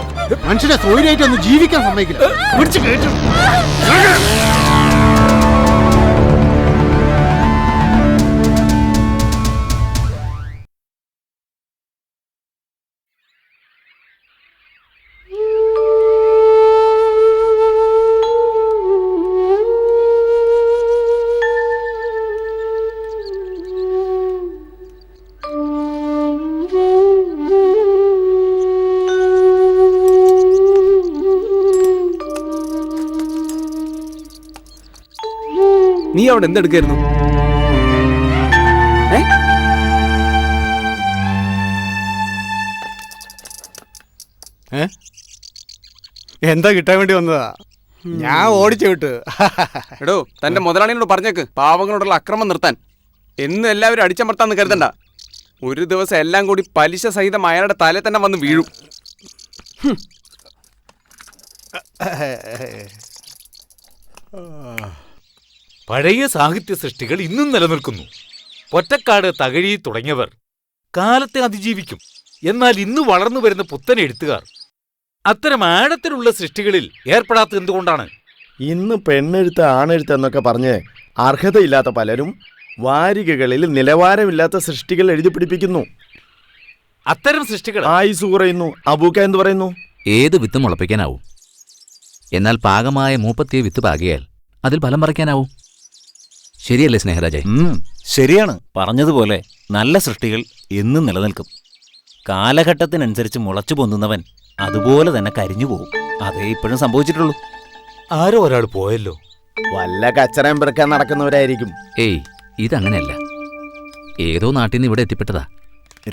മനുഷ്യനെ തൊഴിലായിട്ട് ഒന്ന് ജീവിക്കാൻ സമ്മതിക്കില്ല. പിടിച്ച് കേട്ടു. നീ അവിടെ എന്തെടുക്കായിരുന്നു? എന്താ കിട്ടാൻ വേണ്ടി വന്നതാ? ഞാൻ ഓടിച്ചു വിട്ട്. എടോ, തന്റെ മുതലാളിയോട് പറഞ്ഞേക്ക് പാവങ്ങളോടുള്ള അക്രമം നിർത്താൻ. എന്നും എല്ലാവരും അടിച്ചമർത്താന്ന് കരുതണ്ട. ഒരു ദിവസം എല്ലാം കൂടി പലിശ സഹിതം അയാളുടെ തലേ തന്നെ വന്ന് വീഴും. പഴയ സാഹിത്യ സൃഷ്ടികൾ ഇന്നും നിലനിൽക്കുന്നു. പൊറ്റക്കാട്, തകഴി തുടങ്ങിയവർ കാലത്തെ അതിജീവിക്കും. എന്നാൽ ഇന്ന് വളർന്നു വരുന്ന പുത്തൻ എഴുത്തുകാർ അത്തരം ആഴത്തിലുള്ള സൃഷ്ടികളിൽ ഏർപ്പെടാത്തത് എന്തുകൊണ്ടാണ്? ഇന്ന് പെണ്ണെഴുത്ത് ആണെഴുത്ത് എന്നൊക്കെ പറഞ്ഞ് അർഹതയില്ലാത്ത പലരും വാരികകളിൽ നിലവാരമില്ലാത്ത സൃഷ്ടികൾ എഴുതി പിടിപ്പിക്കുന്നു. അത്തരം സൃഷ്ടികൾ ആയുസ് കുറയുന്നു. അബൂക്ക എന്ത് പറയുന്നു? ഏത് വിത്ത് മുളപ്പിക്കാനാവും, എന്നാൽ പാകമായ മൂപ്പത്തിയ വിത്ത് പാകിയാൽ അതിൽ ഫലം പറിക്കാനാവും. ശരിയല്ലേ സ്നേഹരാജേ? ശരിയാണ്. പറഞ്ഞതുപോലെ നല്ല സൃഷ്ടികൾ എന്നും നിലനിൽക്കും. കാലഘട്ടത്തിനനുസരിച്ച് മുളച്ചു പൊന്നുന്നവൻ അതുപോലെ തന്നെ കരിഞ്ഞു പോകും. അതേ ഇപ്പോഴും സംഭവിച്ചിട്ടുള്ളൂ. ആരോ ഒരാൾ പോയല്ലോ. വല്ല കച്ചറയും പെറുക്കാൻ നടക്കുന്നവരായിരിക്കും. ഏയ്, ഇതങ്ങനെയല്ല. ഏതോ നാട്ടിൽ നിന്ന് ഇവിടെ എത്തിപ്പെട്ടതാ.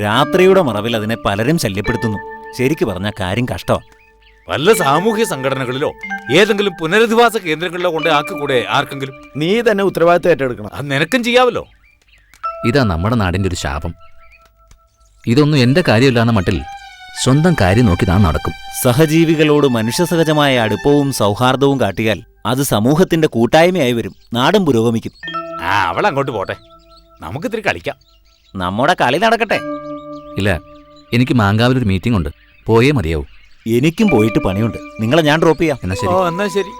രാത്രിയുടെ മറവിൽ അതിനെ പലരും ശല്യപ്പെടുത്തുന്നു. ശരിക്കു പറഞ്ഞ കാര്യം കഷ്ടമാണ്. വല്ല സാമൂഹ്യ സംഘടനകളിലോ ഏതെങ്കിലും പുനരധിവാസ കേന്ദ്രങ്ങളിലോ കൊണ്ട് ആക്കിക്കൂടെ ആർക്കെങ്കിലും? നീ തന്നെ ഉത്തരവാദിത്തം ഏറ്റെടുക്കണം. അത് നിനക്കും ചെയ്യാവല്ലോ. ഇതാ നമ്മുടെ നാടിൻ്റെ ഒരു ശാപം. ഇതൊന്നും എൻ്റെ കാര്യമില്ലാന്ന മട്ടിൽ സ്വന്തം കാര്യം നോക്കി താൻ നടക്കും. സഹജീവികളോട് മനുഷ്യസഹജമായ അടുപ്പവും സൗഹാർദ്ദവും കാട്ടിയാൽ അത് സമൂഹത്തിന്റെ കൂട്ടായ്മയായി വരും. നാടും പുരോഗമിക്കും. അവൾ അങ്ങോട്ട് പോട്ടെ, നമുക്കിത്തിരി കളിക്കാം. നമ്മുടെ കളി നടക്കട്ടെ. ഇല്ല, എനിക്ക് മാങ്കാവിലൊരു മീറ്റിംഗ് ഉണ്ട്, പോയേ മതിയാവും. എനിക്കും പോയിട്ട് പണിയുണ്ട്. നിങ്ങളെ ഞാൻ ഡ്രോപ്പ് ചെയ്യാം. എന്നാ ശരി. എന്നാ ശരി.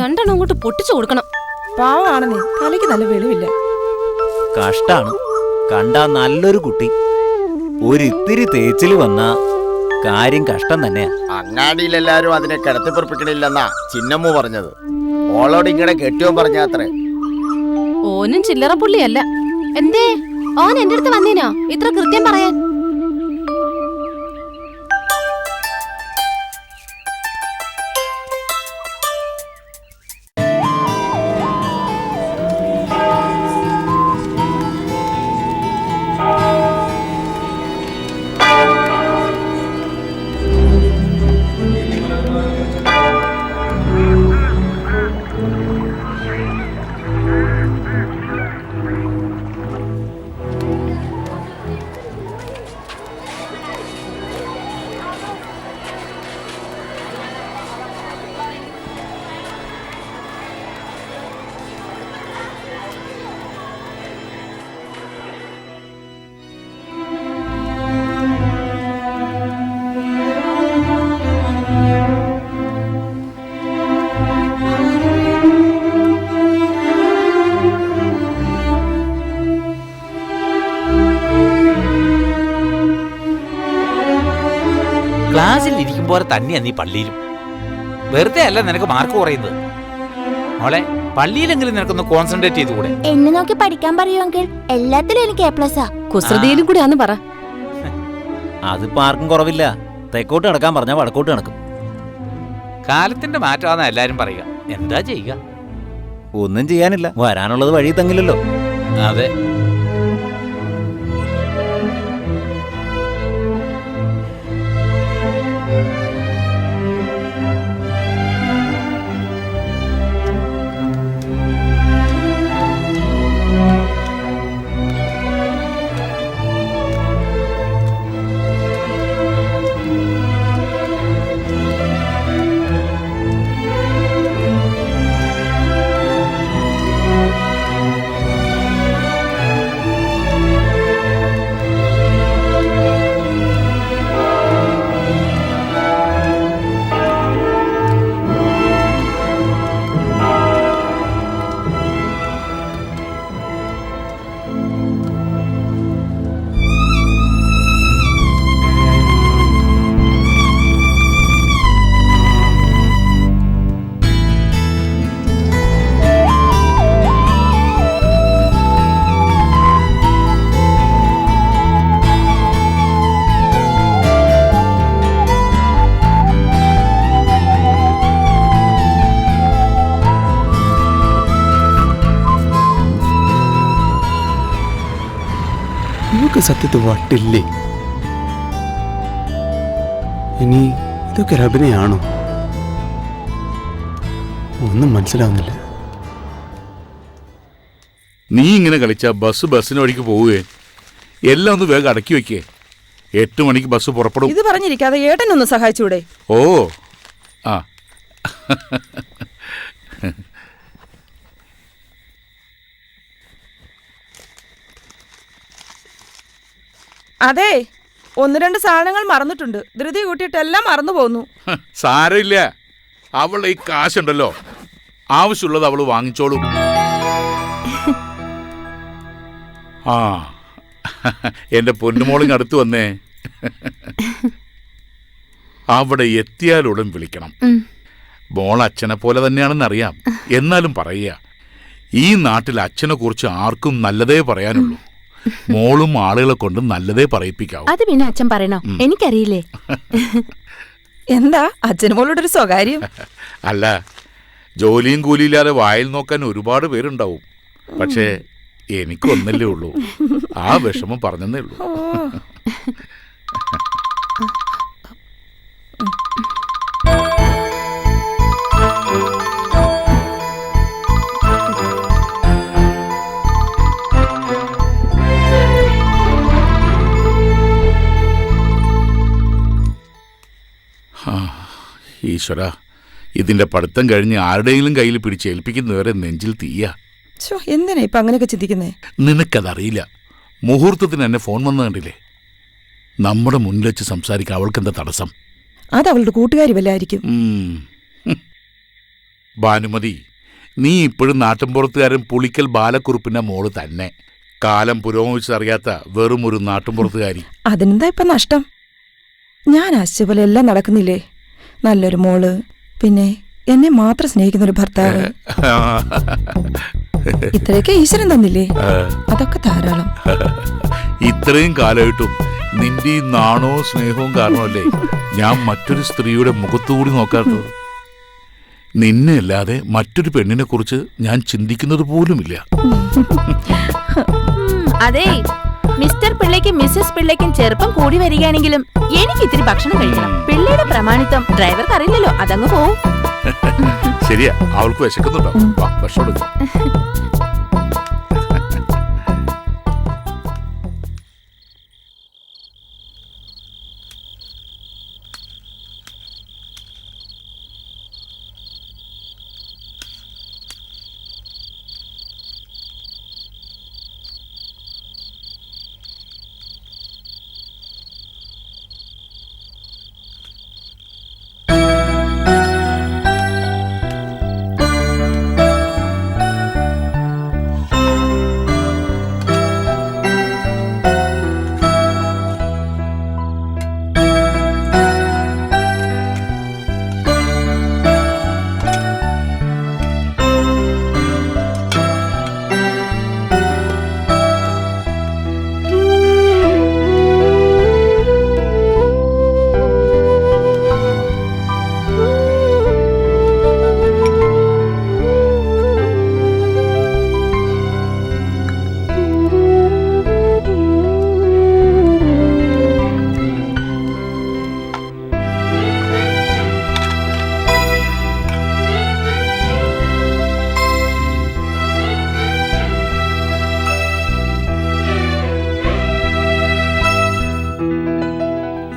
രണ്ടെണ്ണം അങ്ങോട്ട് പൊട്ടിച്ചു കൊടുക്കണം. പാവാണെന്നേ, തലയ്ക്ക് നല്ല വെളിവില്ല. കഷ്ടാണ്. കണ്ടാ നല്ലൊരു കുട്ടി, ഒരിത്തിരി തേച്ചില് വന്ന കാര്യം കഷ്ടം തന്നെയാ. അങ്ങാടിയിലെല്ലാരും അതിനെ കിടത്തിപ്പറപ്പിക്കണില്ലെന്നാ ചിന്നമ്മു പറഞ്ഞത്. ഓളോട് ഇങ്ങനെ കെട്ടിയോ പറഞ്ഞാത്രേ. ഓനും ചില്ലറ പുള്ളിയല്ല. എന്തേ ഓൻ എന്റെ അടുത്ത് വന്നീനോ ഇത്ര കൃത്യം പറയാൻ? ക്ലാസ്സിൽ ഇരിക്കുമ്പോൾ തന്നെയാ നീ പള്ളിയിലും. വെറുതെ അല്ല നിനക്ക് മാർക്ക് കുറയുന്നത്. മോളെ, പള്ളിയിലെങ്കിലും നിനക്കൊന്ന് കോൺസെൻട്രേറ്റ് ചെയ്തുകൂടെ? എന്നെ നോക്കി പഠിക്കാൻ പറയുമെങ്കിൽ എല്ലാത്തിലും എനിക്ക് A+. കുസൃതിയിലും കൂടി ആന്ന് പറ. അതിപ്പോ ആർക്കും കുറവില്ല. തെക്കോട്ട് നടക്കാൻ പറഞ്ഞാൽ വടക്കോട്ട് നടക്കും. കാലത്തിന്റെ മാറ്റമാണെന്ന് എല്ലാരും പറയുക. എന്താ ചെയ്യുക? ഒന്നും ചെയ്യാനില്ല. വരാനുള്ളത് വഴി തങ്ങില്ലല്ലോ. അതെ. ഇവൾക്ക് സത്യത്തിൽ വട്ടില്ലേ? ഇനി ഇതൊക്കെ ഒരു അഭിനയാണോ? ഒന്നും മനസ്സിലാവുന്നില്ല. നീ ഇങ്ങനെ കളിച്ച ബസ്സിന് വഴിക്ക് പോവുകയെ. എല്ലാം ഒന്ന് വേഗം അടക്കി വെക്കേ. 8 മണിക്ക് ബസ് പുറപ്പെടും. ഇത് പറഞ്ഞിരിക്കാതെ ഏട്ടനൊന്ന് സഹായിച്ചൂടെ? ഓ ആ അതെ, 1-2 സാധനങ്ങൾ മറന്നിട്ടുണ്ട്. ധൃതി കൂട്ടിയിട്ട് എല്ലാം മറന്നു പോന്നു. സാരമില്ല, അവളുടെ ഈ കാശുണ്ടല്ലോ, ആവശ്യമുള്ളത് അവള് വാങ്ങിച്ചോളും. ആ എന്റെ പൊന്നുമോളിങ് അടുത്ത് വന്നേ. അവിടെ എത്തിയാലുടൻ വിളിക്കണം. മോൾ അച്ഛനെ പോലെ തന്നെയാണെന്നറിയാം, എന്നാലും പറയുക, ഈ നാട്ടിൽ അച്ഛനെ കുറിച്ച് ആർക്കും നല്ലതേ പറയാനുള്ളൂ. മോളും ആളുകളെ കൊണ്ട് നല്ലതേ പറയിപ്പിക്കാവൂ. അത് പിന്നെ അച്ഛൻ പറയണോ? എനിക്കറിയില്ലേ. എന്താ അച്ഛന് മോളോടൊരു സ്വകാര്യം? അല്ല, ജോലിയും കൂലിയില്ലാതെ വായിൽ നോക്കാൻ ഒരുപാട് പേരുണ്ടാവും. പക്ഷേ എനിക്കൊന്നല്ലേ ഉള്ളൂ. ആ വിഷമം പറഞ്ഞതേ ഉള്ളൂ. ഈശ്വര, ഇതിന്റെ പഠിത്തം കഴിഞ്ഞ് ആരുടെയെങ്കിലും കയ്യിൽ പിടിച്ചേൽപ്പിക്കുന്നവരെ നെഞ്ചിൽ തീയ. എന്തിനാ ഇപ്പൊ അങ്ങനെയൊക്കെ ചിന്തിക്കുന്നേ? നിനക്കതറിയില്ല. മുഹൂർത്തത്തിന് എന്നെ ഫോൺ വന്നു കണ്ടില്ലേ? നമ്മുടെ മുന്നിൽ വെച്ച് സംസാരിക്കാൻ അവൾക്കെന്താ തടസ്സം? അത് അവളുടെ കൂട്ടുകാരി വല്ലായിരിക്കും. ഭാനുമതി, നീ ഇപ്പോഴും നാട്ടിൻപുറത്തുകാരൻ പുളിക്കൽ ബാലക്കുറുപ്പിന്റെ മോള് തന്നെ. കാലം പുരോഗമിച്ചറിയാത്ത വെറും ഒരു നാട്ടിൻപുറത്തുകാരി. അതിനെന്താ ഇപ്പൊ നഷ്ടം? ഞാൻ ആശിച്ച പോലെ എല്ലാം നടക്കുന്നില്ലേ? നല്ലൊരു മോള്, പിന്നെ എന്നെ മാത്രം സ്നേഹിക്കുന്ന ഒരു ഭർത്താവ്. ഇത്രയൊക്കെ ഈശ്വരൻ തന്നില്ലേ? അതൊക്കെ ധാരാളം. ഇത്രയും കാലമായിട്ടും നിന്റെ ഈ നാണോ സ്നേഹവും കാരണമല്ലേ ഞാൻ മറ്റൊരു സ്ത്രീയുടെ മുഖത്തുകൂടി നോക്കാത്തത്. നിന്നെ അല്ലാതെ മറ്റൊരു പെണ്ണിനെ കുറിച്ച് ഞാൻ ചിന്തിക്കുന്നത് പോലുമില്ല. അതെ, മിസ്റ്റർ പിള്ളയ്ക്കും മിസ്സസ് പിള്ളയ്ക്കും ചെറുപ്പം കൂടി വരികയാണെങ്കിലും എനിക്ക് ഇത്തിരി ഭക്ഷണം കഴിക്കണം. പിള്ളയുടെ പ്രമാണിത്വം ഡ്രൈവർക്ക് അറിയില്ലല്ലോ, അതങ്ങ് പോവും. ശരിയാ, അവൾക്ക് വിശക്കുന്നുണ്ടോ? ഭക്ഷണം എടുക്കാം.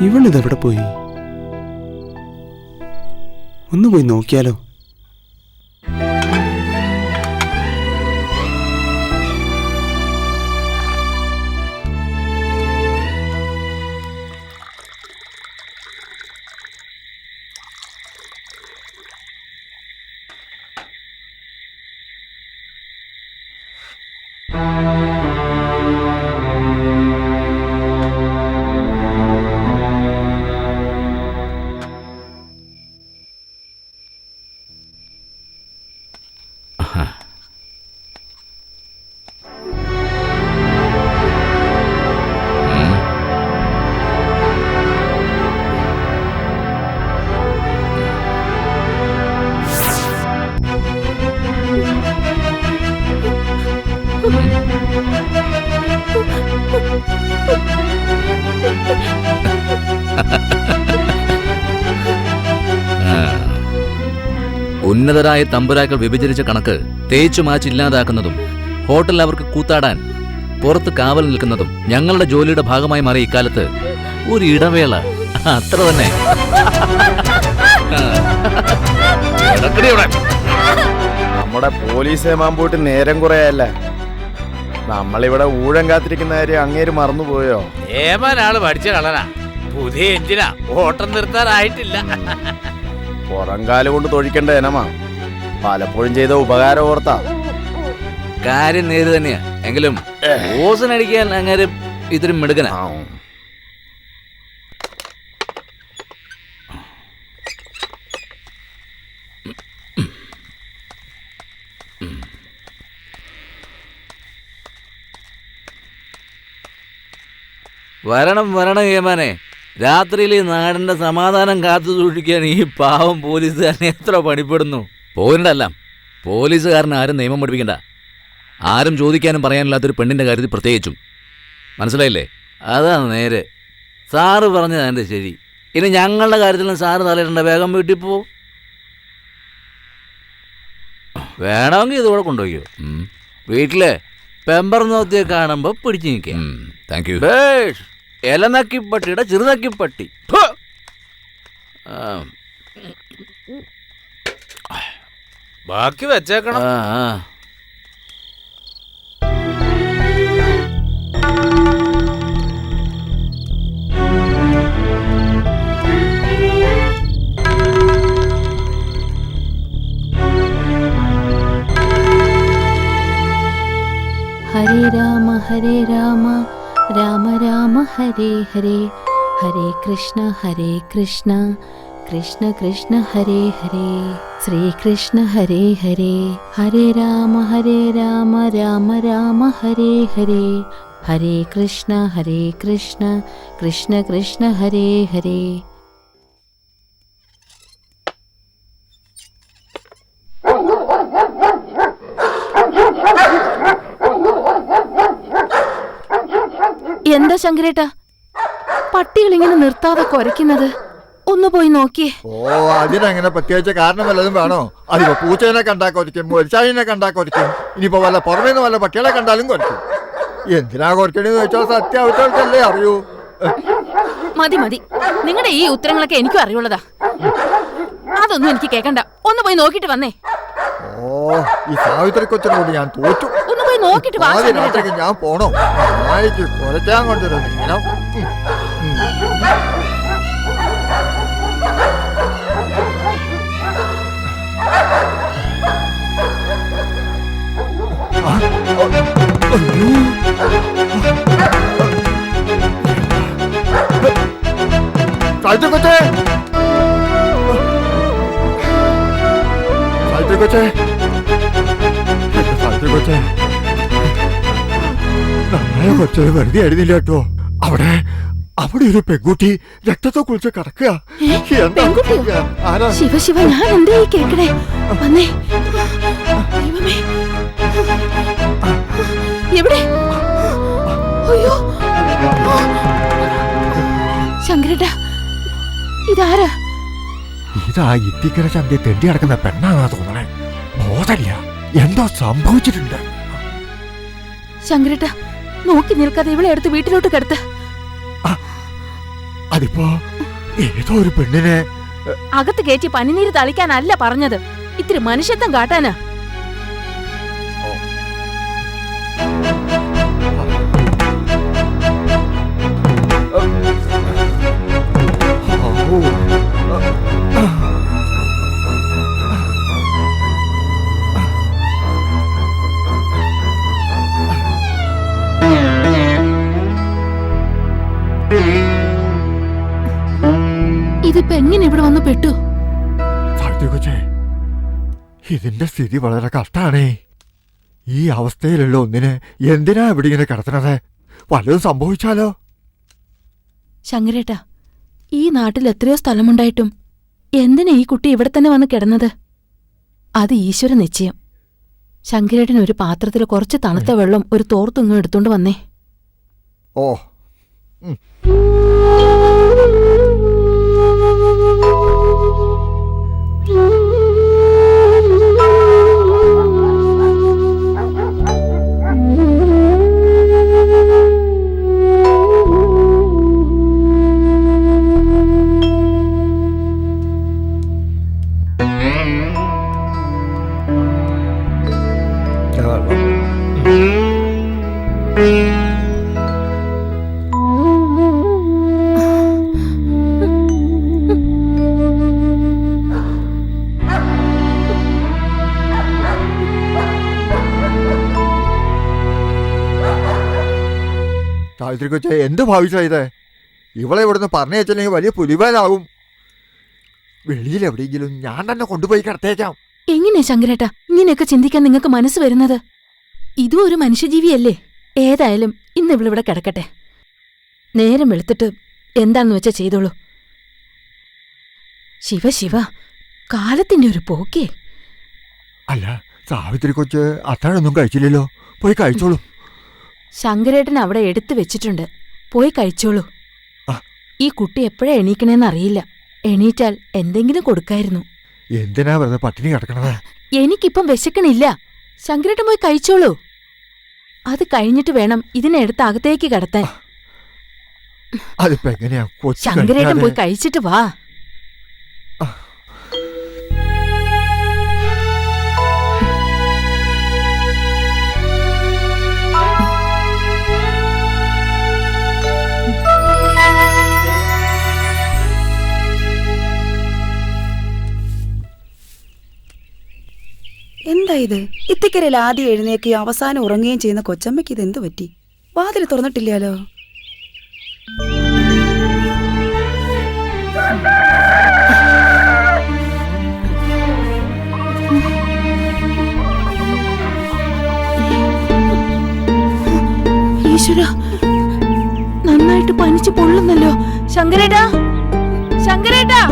ഇവളിതെവിടെ പോയി? ഒന്ന് പോയി നോക്കിയാലോ? ഉന്നതരായ തമ്പുരാക്കൾ വിഭജിച്ച കണക്ക് തേച്ചു മാച്ച് ഇല്ലാതാക്കുന്നതും ഹോട്ടലിൽ അവർക്ക് കൂത്താടാൻ പുറത്ത് കാവൽ നിൽക്കുന്നതും ഞങ്ങളുടെ ജോലിയുടെ ഭാഗമായി മാറിയ ഇക്കാലത്ത് ഒരു ഇടവേള അത്ര തന്നെ. നമ്മുടെ പോലീസ് ഏമാൻ നേരം കുറയല്ലേ. നമ്മളിവിടെ ഊഴം കാത്തിരിക്കുന്ന കാര്യം അങ്ങേര് മറന്നുപോയോ? ഏമാനാള് പഠിച്ച കളനാ, പുതിയ എഞ്ചിനാ, ഓട്ടം നിർത്താറായിട്ടില്ല. പുറംകാല് കൊണ്ട് തൊഴിക്കേണ്ട ഇനമാ. പലപ്പോഴും ചെയ്ത ഉപകാരം ഓർത്താ. കാര്യം നേര് തന്നെയാ. എങ്കിലും ഓസനടിക്കാൻ അങ്ങനെ ഇത്തിരി മിടുക്കനാ. വരണം വരണം ഏമാനെ. രാത്രിയിൽ ഈ നാടിന്റെ സമാധാനം കാത്തു സൂക്ഷിക്കാൻ ഈ പാവം പോലീസുകാരനെ എത്ര പണിപ്പെടുന്നു. പോയിണ്ടല്ല, പോലീസുകാരന് ആരും നിയമം പഠിപ്പിക്കണ്ട. ആരും ചോദിക്കാനും പറയാനില്ലാത്തൊരു പെണ്ണിന്റെ കാര്യത്തിൽ പ്രത്യേകിച്ചും. മനസ്സിലായില്ലേ? അതാണ് നേരെ. സാറ് പറഞ്ഞത് എൻ്റെ ശരി. ഇനി ഞങ്ങളുടെ കാര്യത്തിലും സാറ് തലയിടേണ്ട, വേഗം വീട്ടിൽ പോ. വേണമെങ്കിൽ ഇതുകൂടെ കൊണ്ടുപോയിക്കോ. വീട്ടിലെ പെമ്പർ നോത്തിയെ കാണുമ്പോ പിടിച്ചു നിൽക്കാം. Thank you. ഇലനക്കിപ്പട്ടിയുടെ ചെറുനക്കിപ്പട്ടി. ബാക്കി വെച്ചേക്കണം. ഹരേ രാമ രാമ രാമ ഹരേ ഹരേ, ഹരേ കൃഷ്ണ കൃഷ്ണ കൃഷ്ണ ഹരേ ഹരേ, ശ്രീകൃഷ്ണ ഹരേ ഹരേ. ഹരേ രാമ രാമ രാമ ഹരേ ഹരേ, ഹരേ കൃഷ്ണ കൃഷ്ണ കൃഷ്ണ ഹരേ ഹരേ. എന്താ ശങ്കരേട്ടാ പട്ടികൾ ഇങ്ങനെ നിർത്താതെ കുരയ്ക്കുന്നത്? ഒന്ന് പോയി നോക്കിയേ. ഓ, അതിനങ്ങനെ പ്രത്യേകിച്ച് കാരണം വല്ലതും വേണോ? അതിപ്പോ പൂച്ചേനെ കണ്ടാ കൊരയ്ക്കും, മൊരിച്ചാഴിനെ കണ്ടാ കൊരയ്ക്കും, ഇനിയിപ്പോ വല്ല പുറമേന്ന് വല്ല പട്ടികളെ കണ്ടാലും കൊരയ്ക്കും. എന്തിനാ കൊരയ്ക്കണെന്ന് വെച്ചാൽ സത്യാവസ്ഥകൾക്കല്ലേ അറിയൂ. മതി മതി, നിങ്ങളുടെ ഈ ഉത്തരങ്ങളൊക്കെ എനിക്കും അറിയുള്ളതാ. അതൊന്നും എനിക്ക് കേക്കണ്ട. ഒന്ന് പോയി നോക്കിട്ട് വന്നേ. ഓ, ഈ സാവിത്രി കൊച്ചിനോട് ഞാൻ തോറ്റു. ഒന്ന് പോയി നോക്കിട്ട് വാ. രാത്രിക്ക് ഞാൻ പോണോ? നാളേക്ക് കുറയ്ക്കാൻ കൊണ്ടുവരുന്നു ഇങ്ങനെ. സാവിത്രി കൊച്ചേ, സാവിത്രി കൊച്ചേ, സാവിത്രി കൊച്ചേ, നമ്മളെ കൊച്ചത് വെറുതെ എഴുതില്ല കേട്ടോ. അവിടെ ഒരു പെൺകുട്ടി രക്തത്തെ കുളിച്ച് കിടക്കുക. ശിവ ശിവ, ഞാൻ എന്താ ഈ കേക്കണേ? വന്നേ. ദൈവമേ, എവിടെ? അയ്യോ ശങ്കരേട്ടാ, ഇതാരാ? ഇതാ ഇത്തിക്കര ചന്തി തെണ്ടി കിടക്കുന്ന പെണ്ണാന്നാ തോന്നണേ. ബോധമില്ല, എന്തോ സംഭവിച്ചിട്ടുണ്ട്. ശങ്കരേട്ടാ, നോക്കി നിൽക്കാതെ ഇവളെ എടുത്ത് വീട്ടിലോട്ട് കിടത്ത്. അതിപ്പോ ഏതോ ഒരു പെണ്ണിനെ അകത്ത് കയറ്റി പനിനീര് തളിക്കാനല്ല പറഞ്ഞത്, ഇത്തിരി മനുഷ്യത്വം കാട്ടാനാ. ഇതിപ്പോ എങ്ങനെ ഇവിടെ വന്ന് പെട്ടു? ഇതിന്റെ സ്ഥിതി വളരെ കഷ്ടാണേ. ഈ അവസ്ഥയിലുള്ള ഒന്നിനെ എന്തിനാ ഇവിടെ ഇങ്ങനെ കിടത്തണത്? വല്ലതും സംഭവിച്ചാലോ? ശങ്കരേട്ടാ, ഈ നാട്ടിൽ എത്രയോ സ്ഥലമുണ്ടായിട്ടും എന്തിനാ ഈ കുട്ടി ഇവിടെ തന്നെ വന്ന് കിടന്നത്? അത് ഈശ്വര നിശ്ചയം. ശങ്കരേട്ടൻ ഒരു പാത്രത്തിൽ കുറച്ച് തണുത്ത വെള്ളം ഒരു തോർത്തുങ്ങ് എടുത്തോണ്ട് വന്നേ. ഓ, സാവിത്രി കൊച്ചെ എന്ത് ഭാവിച്ചാ ഇത്? ഇവളെ ഇവിടുന്ന് പറഞ്ഞു വെച്ചില്ലെങ്കിൽ വലിയ പുലിവാലാവും. വെളിയിൽ എവിടെയെങ്കിലും ഞാൻ തന്നെ കൊണ്ടുപോയി കിടത്തേക്കാം. എങ്ങനെയാ ശങ്കരേട്ടാ ഇങ്ങനെയൊക്കെ ചിന്തിക്കാൻ നിങ്ങൾക്ക് മനസ്സ് വരുന്നത്? ഇതും ഒരു മനുഷ്യജീവിയല്ലേ? ഏതായാലും ഇന്ന് ഇവളിവിടെ കിടക്കട്ടെ. നേരം വെളുത്തിട്ട് എന്താന്ന് വെച്ചാ ചെയ്തോളൂ. ശിവ ശിവ, കാലത്തിന്റെ ഒരു പോക്കേ. അല്ല സാവിത്രി കൊച്ച് അത്താഴൊന്നും കഴിച്ചില്ലല്ലോ, പോയി കഴിച്ചോളൂ. ശങ്കരേട്ടൻ അവിടെ എടുത്തു വെച്ചിട്ടുണ്ട്, പോയി കഴിച്ചോളൂ. ഈ കുട്ടി എപ്പോഴാ എണീക്കണേന്ന് അറിയില്ല. എണീറ്റാൽ എന്തെങ്കിലും കൊടുക്കായിരുന്നു. എന്തിനാ വെറുതെ പട്ടിണി കിടക്കണത്? എനിക്കിപ്പം വിശക്കണില്ല. ശങ്കരേട്ടൻ പോയി കഴിച്ചോളൂ. അത് കഴിഞ്ഞിട്ട് വേണം ഇതിനെ എടുത്ത് അകത്തേക്ക് കടത്താൻ. അതിപ്പോ എങ്ങനെയാ? ശങ്കരേട്ടൻ പോയി കഴിച്ചിട്ട് വാ. എന്താ ഇത്? ഇത്തിക്കരയിൽ ആദ്യം എഴുന്നേക്കുകയും അവസാനം ഉറങ്ങുകയും ചെയ്യുന്ന കൊച്ചമ്മയ്ക്ക് ഇത് എന്തു പറ്റി? വാതിൽ തുറന്നിട്ടില്ലാലോ. ഈശ്വരാ, നന്നായിട്ട് പനിച്ച് പൊള്ളുന്നല്ലോ. ശങ്കരേട്ടാ, ശങ്കരേട്ടാ.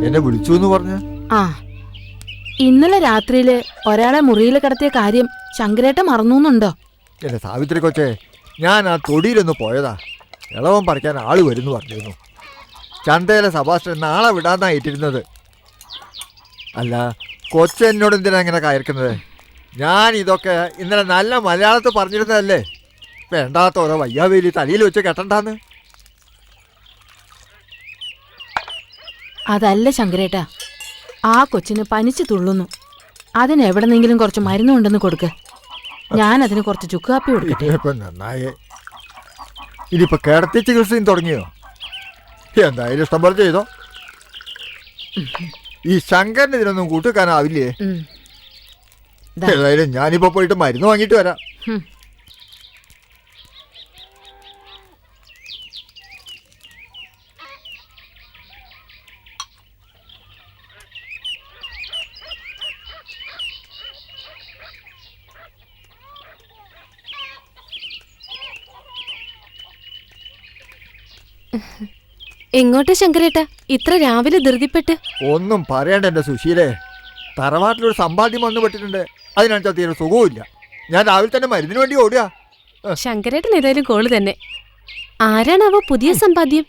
എന്നെ വിളിച്ചു എന്ന് പറഞ്ഞ? ആ, ഇന്നലെ രാത്രിയില് ഒരാളെ മുറിയിൽ കിടത്തിയ കാര്യം ശങ്കരേട്ട മറന്നുന്നുണ്ടോ? എന്റെ സാവിത്രി കൊച്ചെ, ഞാൻ ആ തൊടിയിലൊന്ന് പോയതാ. ഇളവൻ പറിക്കാൻ ആള് വരുന്നു പറഞ്ഞിരുന്നു. ചന്തയിലെ സഭാഷണൻ നാളെ വിടാന്നായിട്ടിരുന്നത്. അല്ല കൊച്ചെ എന്നോട് എന്തിനാ ഇങ്ങനെ കയർക്കുന്നത്? ഞാൻ ഇതൊക്കെ ഇന്നലെ നല്ല മലയാളത്തിൽ പറഞ്ഞിരുന്നതല്ലേ, വേണ്ടാത്ത ഓരോ വയ്യാവേലി തലയിൽ വെച്ച് കെട്ടണ്ടാന്ന്. അതല്ല ശങ്കരേട്ടാ, ആ കൊച്ചിന് പനിച്ചു തുള്ളുന്നു. അതിന് എവിടെന്നെങ്കിലും കുറച്ച് മരുന്നുണ്ടെന്ന് കൊടുക്ക്. ഞാൻ അതിന് കുറച്ച് ചുക്കാപ്പി കൊടുക്കട്ടെ. നന്നായേ. ഇനിയിപ്പോ കിടത്തി ചികിത്സയും തുടങ്ങിയോ? എന്തായാലും ഇഷ്ടം പോലെ ചെയ്തോ. ഈ ശങ്കരന് ഇതിനൊന്നും കൂട്ടുവെക്കാനാവില്ലേ? ഏതായാലും ഞാനിപ്പോ പോയിട്ട് മരുന്ന് വാങ്ങിയിട്ട് വരാം. എങ്ങോട്ടാ ശങ്കരേട്ടാ ഇത്ര രാവിലെ ധൃതിപ്പെട്ട്? ഒന്നും പറയണ്ട എന്റെ സുശീലേ, തറവാട്ടിലൊരു സമ്പാദ്യം വന്നു പെട്ടിട്ടുണ്ട്. അതിനനുസരിച്ച് തീരെ സുഖവുമില്ല. ഞാൻ രാവിലെ തന്നെ മരുന്നിന് വേണ്ടി ഓടുക. ശങ്കരേട്ടൻ ഏതായാലും കോള് തന്നെ. ആരാണാവോ പുതിയ സമ്പാദ്യം?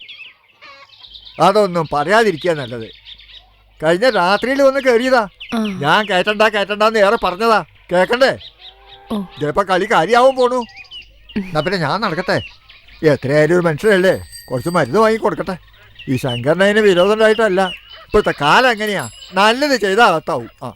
അതൊന്നും പറയാതിരിക്കുക നല്ലത്. കഴിഞ്ഞ രാത്രിയിൽ വന്ന് കയറിയതാ. ഞാൻ കേട്ടണ്ടാന്ന് ഏറെ പറഞ്ഞതാ, കേക്കണ്ടേ? ചിലപ്പോ കളി കാര്യാവും പോണു. എന്നാ പിന്നെ ഞാൻ നടക്കട്ടെ. എത്രയായാലും ഒരു മനുഷ്യരല്ലേ, കുറച്ച് മരുന്ന് വാങ്ങി കൊടുക്കട്ടെ. ഈ ശങ്കരനതിന് വിരോധം ഉണ്ടായിട്ടല്ല. ഇപ്പോഴത്തെ കാലം എങ്ങനെയാ, നല്ലത് ചെയ്താൽ അകത്താവും. ആ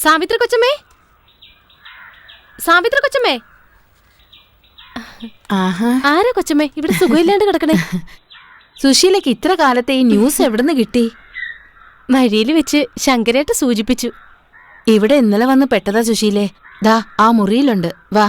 സാവിത്രി കൊച്ചമ്മേ, സാവിത്രി കൊച്ചമ്മേ. ആരാ കൊച്ചമ്മേ ഇവിടെ സുഖമില്ലാണ്ട് കിടക്കണേ? സുശീലയ്ക്ക് ഇത്ര കാലത്തെ ഈ ന്യൂസ് എവിടുന്ന് കിട്ടി? വഴിയിൽ വെച്ച് ശങ്കരേട്ട സൂചിപ്പിച്ചു. ഇവിടെ ഇന്നലെ വന്ന് പെട്ടതാ സുശീലേ. ദാ ആ മുറിയിലുണ്ട്, വാ.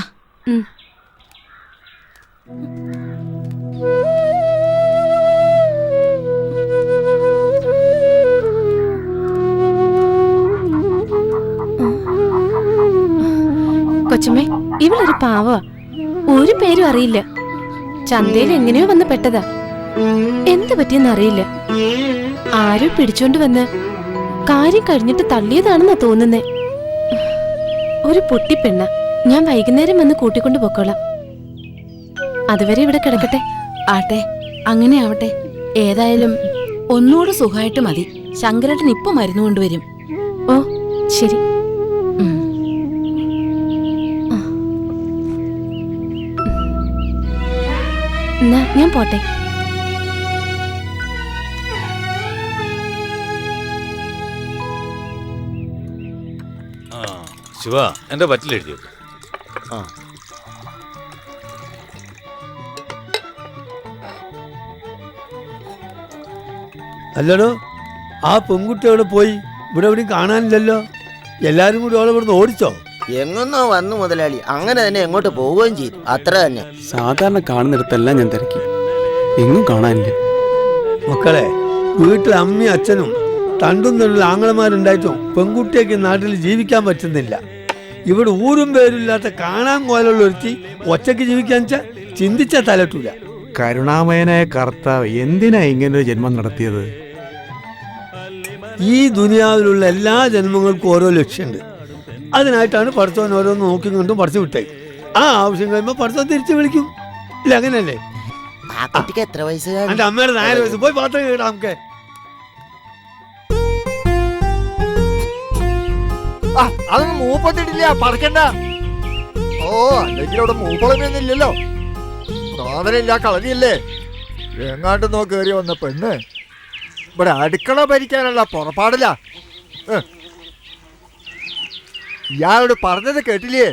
കൊച്ചമ്മേ, ഇവളൊരു പാവ, ഒരു പേരും അറിയില്ല. ചന്തയിൽ എങ്ങനെയോ വന്ന് പെട്ടതാ. എന്ത് പറ്റിയെന്നറിയില്ല. ആരോ പിടിച്ചോണ്ട് വന്ന് കാര്യം കഴിഞ്ഞിട്ട് തള്ളിയതാണെന്നാ തോന്നുന്നേ. ഒരു പൊട്ടിപ്പെണ്ണ. ഞാൻ വൈകുന്നേരം വന്ന് കൂട്ടിക്കൊണ്ട് പൊക്കോളാം. അതുവരെ ഇവിടെ കിടക്കട്ടെ. ആട്ടെ, അങ്ങനെ ആവട്ടെ. ഏതായാലും ഒന്നുകൂടെ സുഖമായിട്ട് മതി. ശങ്കരേട്ടൻ ഇപ്പൊ മരുന്ന് കൊണ്ടുവരും. ഓ ശരി. ഞാൻ പോട്ടെ. ശിവ, എന്റെ പറ്റിലെഴുതി വെക്ക്. അല്ലടോ, ആ പെൺകുട്ടി അവിടെ പോയി? ഇവിടെ എവിടെയും കാണാനില്ലല്ലോ. എല്ലാരും കൂടി അവളെ ഇവിടുന്ന് ഓടിച്ചോ? എങ്ങൊന്നോ വന്നു മുതലാളി. അങ്ങനെ തന്നെ എങ്ങോട്ട് പോവുകയും ചെയ്തു. അത്ര തന്നെ. സാധാരണ കാണുന്നിടത്തെല്ലാം ഞാൻ തിരക്കി, എങ്ങും കാണാനില്ല. മക്കളെ, വീട്ടിൽ അമ്മയും അച്ഛനും തണ്ടും തണ്ടുള്ള ആങ്ങളമാരുണ്ടായിട്ടും പെൺകുട്ടിയൊക്കെ നാട്ടിൽ ജീവിക്കാൻ പറ്റുന്നില്ല. ഇവിടെ ഊരും പേരില്ലാത്ത കാണാൻ കോലുള്ള ഒരുത്തി ഒറ്റയ്ക്ക് ജീവിക്കാൻ ചിന്തിച്ച തലട്ടൂല. കരുണാമയനായ കർത്താവ് എന്തിനാ ഇങ്ങനൊരു ജന്മം നടത്തിയത്? ഈ ദുനിയാവിലുള്ള എല്ലാ ജന്മങ്ങൾക്കും ഓരോ ലക്ഷ്യമുണ്ട്. അതിനായിട്ടാണ് പഠിത്തവൻ ഓരോന്ന് നോക്കി കൊണ്ടും പഠിച്ചു വിട്ടേ. ആ ആവശ്യം കഴിയുമ്പോൾ പഠിത്തം തിരിച്ചു വിളിക്കും. ഇല്ല, അങ്ങനെയല്ലേ? എത്ര വയസ്സ്? എന്റെ അമ്മയുടെ 4 വയസ്സ്. പോയി പാത്രം കേടാ നമുക്ക്. അതൊന്നും മൂപ്പത്തിട്ടില്ല, പറക്കണ്ട. ഓ, അല്ലെങ്കിൽ അവിടെ മൂപ്പളമൊന്നുമില്ലല്ലോ. നാദനില്ല, കളരിയല്ലേ. എങ്ങാണ്ട് നോ കയറി വന്ന പെണ്ണ് ഇവിടെ അടുക്കള ഭരിക്കാനുള്ള പുറപ്പാടില്ല. ഇയാളോട് പറഞ്ഞത് കേട്ടില്ലേ?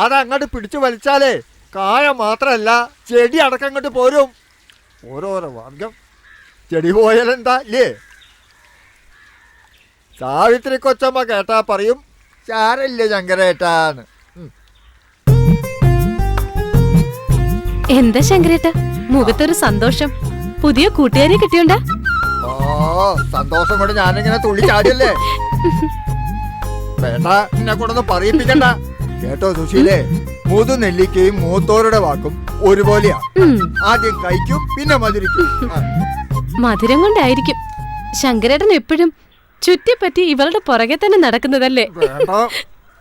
അതങ്ങോട്ട് പിടിച്ചു വലിച്ചാലേ കായ മാത്രല്ല ചെടി അടക്കം അങ്ങോട്ട് പോരും. ഓരോരോ വർഗം. ചെടി പോയാലെന്താ ഇല്ലേ? സാവിത്രി കൊച്ചമ്മ കേട്ടാ പറയും ചാരല്ലേ ശങ്കരേട്ടാന്ന്. എന്താ ശങ്കരേട്ട മുഖത്തൊരു സന്തോഷം? പുതിയ കൂട്ടുകാരെ കിട്ടിയോണ്ടാ? ഓ, സന്തോഷം കൊണ്ട് ഞാനിങ്ങനെ തുള്ളി ചാടിയല്ലേ. വേണ്ട, എന്നെ കൊണ്ടൊന്നും പറയിപ്പിക്കണ്ട കേട്ടോ സുശീലേ. മൂതു നെല്ലിക്കയും മൂത്തോരുടെ വാക്കും ഒരുപോലെയാ. ആദ്യം കഴിക്കും, പിന്നെ മധുരിക്കും. മധുരം കൊണ്ടായിരിക്കും ശങ്കരേട്ടൻ എപ്പോഴും ചുറ്റിപ്പറ്റി ഇവളുടെ പുറകെ തന്നെ നടക്കുന്നതല്ലേ?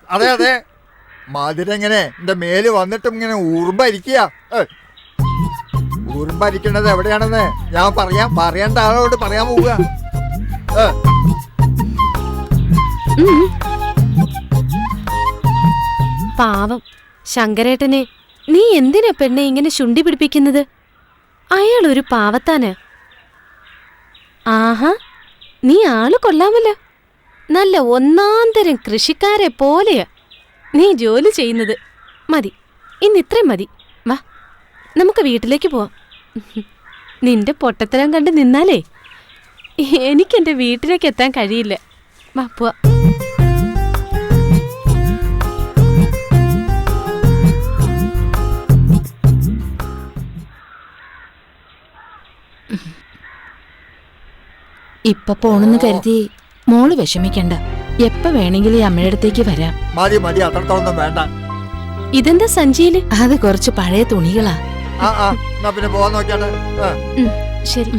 അതെ അതെ, മധുരം ഇങ്ങനെ എന്റെ മേല് വന്നിട്ടും ഇങ്ങനെ ഊർമ്പരിക്കുക. ഊർമ്പരിക്കണത് എവിടെയാണെന്ന് ഞാൻ പറയേണ്ട ആളോട് പറയാൻ പോവുക. പാവം ശങ്കരേട്ടനെ നീ എന്തിനാ പെണ്ണെ ഇങ്ങനെ ശുണ്ടി പിടിപ്പിക്കുന്നത്? അയാൾ ഒരു പാവത്താന്. ആഹാ, നീ ആള് കൊള്ളാമല്ലോ. നല്ല ഒന്നാന്തരം കൃഷിക്കാരെ പോലെയാ നീ ജോലി ചെയ്യുന്നത്. മതി, ഇന്ന് ഇത്രയും മതി. വാ, നമുക്ക് വീട്ടിലേക്ക് പോവാം. നിന്റെ പൊട്ടത്തരം കണ്ട് നിന്നാലേ എനിക്കെന്റെ വീട്ടിലേക്ക് എത്താൻ കഴിയില്ല. വാ പോവാ. ഇപ്പൊ പോണെന്ന് കരുതി മോള് വിഷമിക്കണ്ട. എപ്പ വേണമെങ്കിലും ഈ അമ്മയുടെ അടുത്തേക്ക് വരാം. മതി മതി, അത്രത്തോളം വേണ്ട. ഇതെന്താ സഞ്ചിയില്? അത് കുറച്ച് പഴയ തുണികളാ. എന്നാ പിന്നെ പോവാൻ നോക്കിയാട്ടെ. ശരി.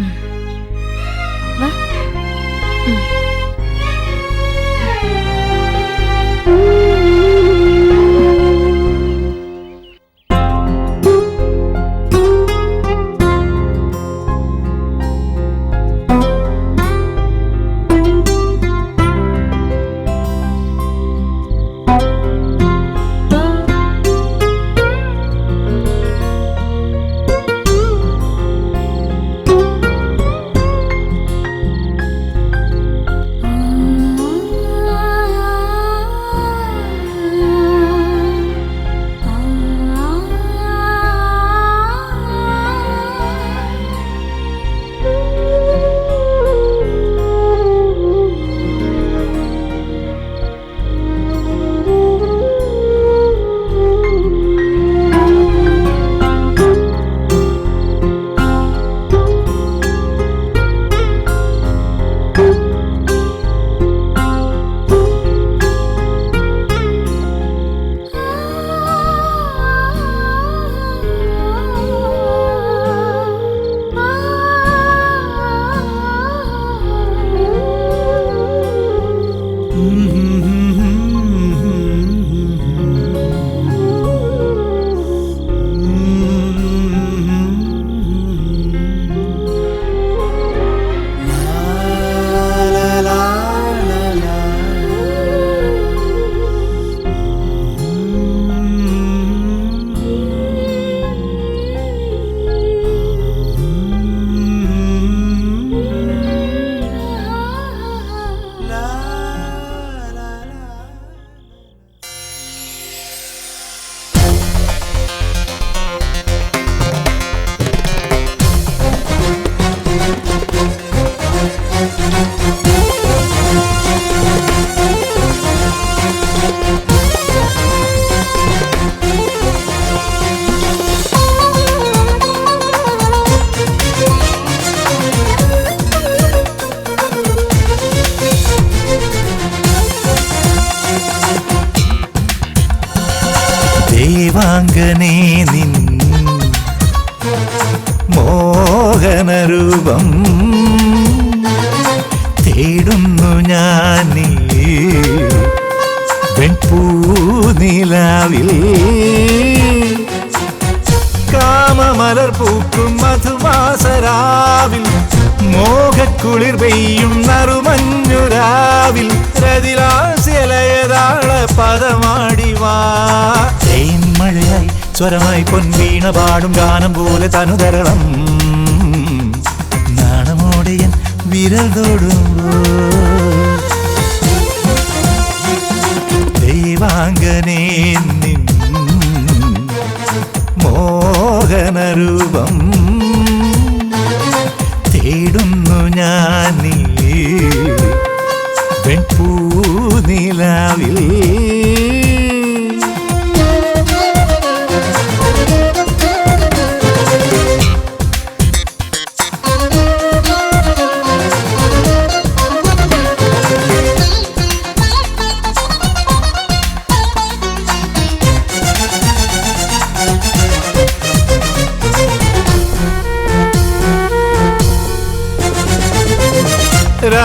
ദേവാംഗനേ നിൻ മോഹനരൂപം തേടുന്നു ഞാൻ വെൺപൂനിലാവിൽ കാമമലർ പൂക്കും മധുമാസരാവിൽ മോഹക്കുളിർ പെയ്യും നറുമഞ്ഞുരാവിൽ രതിലാസ്യലയതാള പദമാടിവാ തേന്മഴയായി സ്വരമായി പൊൻവീണ പാടും ഗാനം പോലെ തനുതരളം നാണമോടെയൻ വിരൽ തൊടുമ്പോ ദേവാംഗനേ നിൻ മോഹനരൂപം തേടുന്നു ഞാൻ വെൺപൂനിലാവിൽ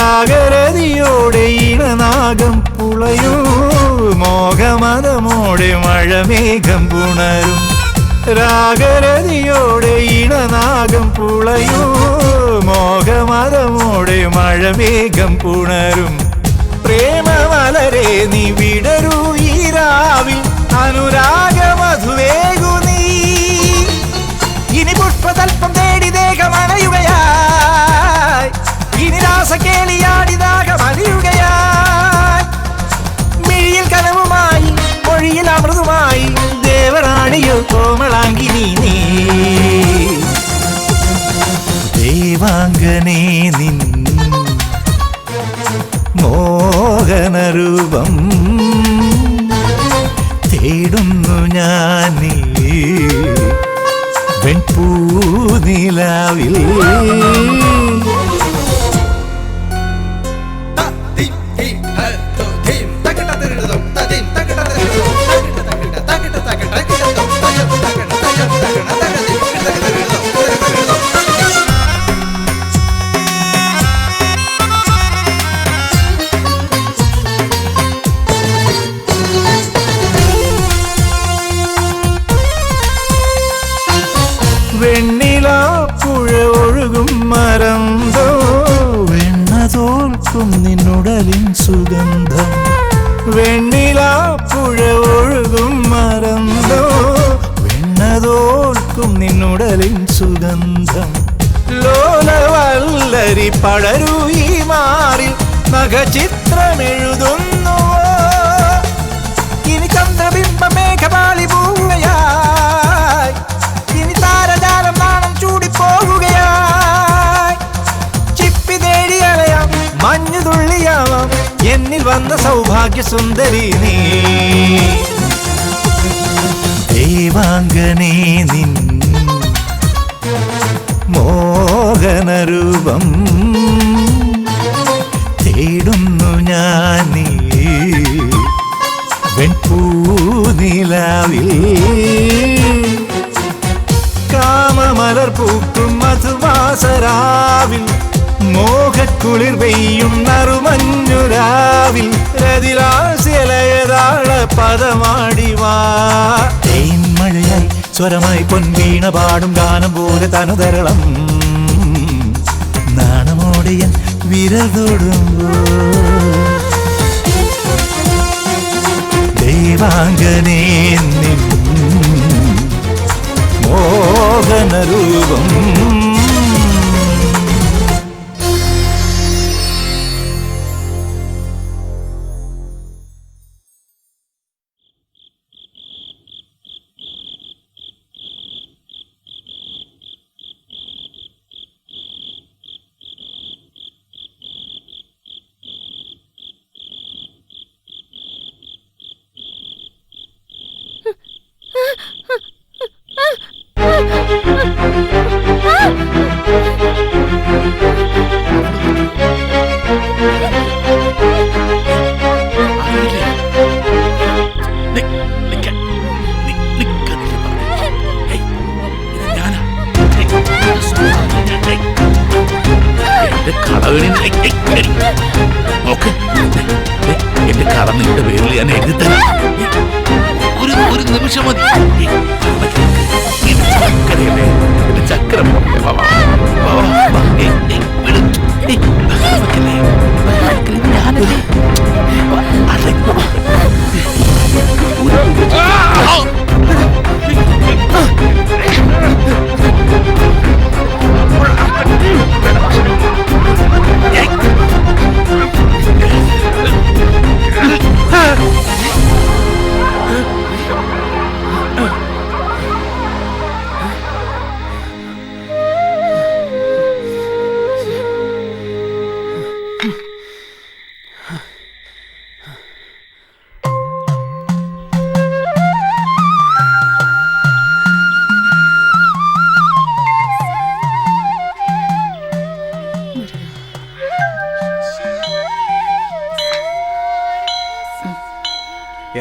രാഗരതിയോടെ ഇണനാഗം പുളയൂ മോഹമതമോടെ മഴമേഘം പുണരും രാഗരതിയോടെ ഇണനാഗം പുളയൂ മോഹമതമോടെ മഴമേഘം പുണരും പ്രേമമലരെ നീ വിടരൂ ഈ രാവിൽ അനുരാഗമധുവേകു നീ ഇനി പുഷ്പതൽപ്പം തേടി ദേഹമണയുകയായി ഇനി രാസകേളിയാടിതാകമലിയുകയായി മിഴിയിൽ കനവുമായി മൊഴിയിൽ അമൃതുമായി ദേവറാണിയോ കോമളാങ്കിനി നീ ദേവാംഗനേ നിൻ മോഹനരൂപം തേടുന്നു ഞാൻ വെൺപൂനിലാവിൽ വെണ്ണിലാപ്പുഴ ഒഴുകും മരന്തോ വെണ്ണതോൽക്കും നിന്നുടലിൻ സുഗന്ധം വെണ്ണിലാപ്പുഴ ഒഴുകും മരന്തോ വെണ്ണതോൽക്കും നിന്നുടലിൻ സുഗന്ധം ലോലവല്ലരി പടരൂ ഈ മാറിൽ നഖചിത്രമെഴുതുന്നു ഇനി ചന്ദ്രബിംബമേഘപാളി പോവുകയായി ഇനി താരജാലം നാണം ചൂടിപ്പോകുകയായി ചിപ്പി തേടി അലയാം മഞ്ഞു തുള്ളിയാവാം എന്നിൽ വന്ന സൗഭാഗ്യ സുന്ദരി നീ ദേവാംഗനേ നിൻ മോഹനരൂപം തേടുന്നു ഞാൻ വെൺപൂനിലാവിൽ കാമമലർ പൂക്കും മധുമാസരാവിൽ മോഹക്കുളിർ പെയ്യും നറുമഞ്ഞുരാവിൽ രതിലാസ്യലയതാള പദമാടിവാ തേന്മഴയായി സ്വരമായി പൊൻവീണ പാടും ഗാനം പോലെ തനുതരളം നാണമോടെയൻ വിരൽ തൊടുമ്പോ ദേവാംഗനേ നിൻ മോഹനരൂപം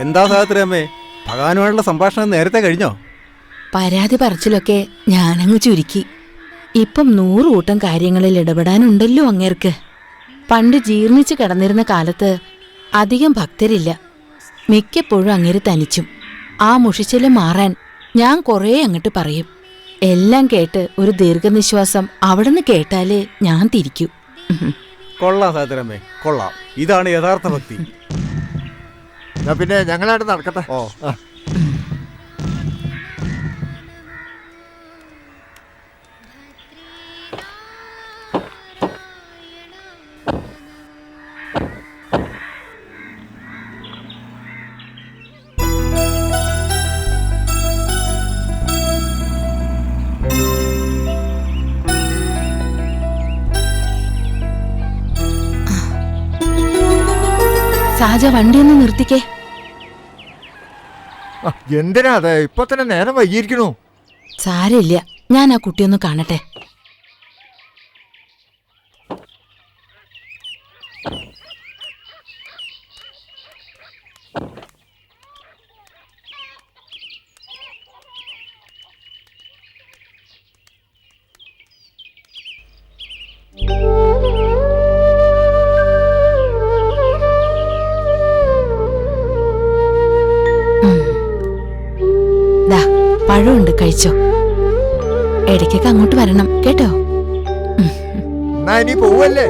എന്താ സാഹത്രയമ്മേ, ഭഗവാനുമായിട്ടുള്ള സംഭാഷണം നേരത്തെ കഴിഞ്ഞോ? പരാതി പറച്ചിലൊക്കെ ഞാനങ്ങ് ചുരുക്കി. ഇപ്പം 100 കൂട്ടം കാര്യങ്ങളിൽ ഇടപെടാനുണ്ടല്ലോ അങ്ങേർക്ക്. പണ്ട് ജീർണിച്ച് കിടന്നിരുന്ന കാലത്ത് അധികം ഭക്തരില്ല. മിക്കപ്പോഴും അങ്ങേര് തനിച്ചും. ആ മുഷിച്ചില് മാറാൻ ഞാൻ കുറേ അങ്ങോട്ട് പറയും. എല്ലാം കേട്ട് ഒരു ദീർഘനിശ്വാസം അവിടുന്ന് കേട്ടാലേ ഞാൻ തിരിക്കൂ. കൊള്ളാം സാഹത്രയമ്മേ, കൊള്ളാം. ഇതാണ് യഥാർത്ഥ ഭക്തി. പിന്നെ ഞങ്ങളായിട്ട് നടക്കട്ടെ. ഓ സാജ വണ്ടിയൊന്ന് നിർത്തിക്കേ. എന്തിനാ അതെ ഇപ്പൊ തന്നെ നേരം വൈകിയിരിക്കണു. സാരമില്ല, ഞാൻ ആ കുട്ടിയൊന്ന് കാണട്ടെ. പഴമുണ്ട്, കഴിച്ചോ. ഇടയ്ക്കൊക്കെ അങ്ങോട്ട് വരണം കേട്ടോ. എന്നാ ഇനി പോവല്ലേ?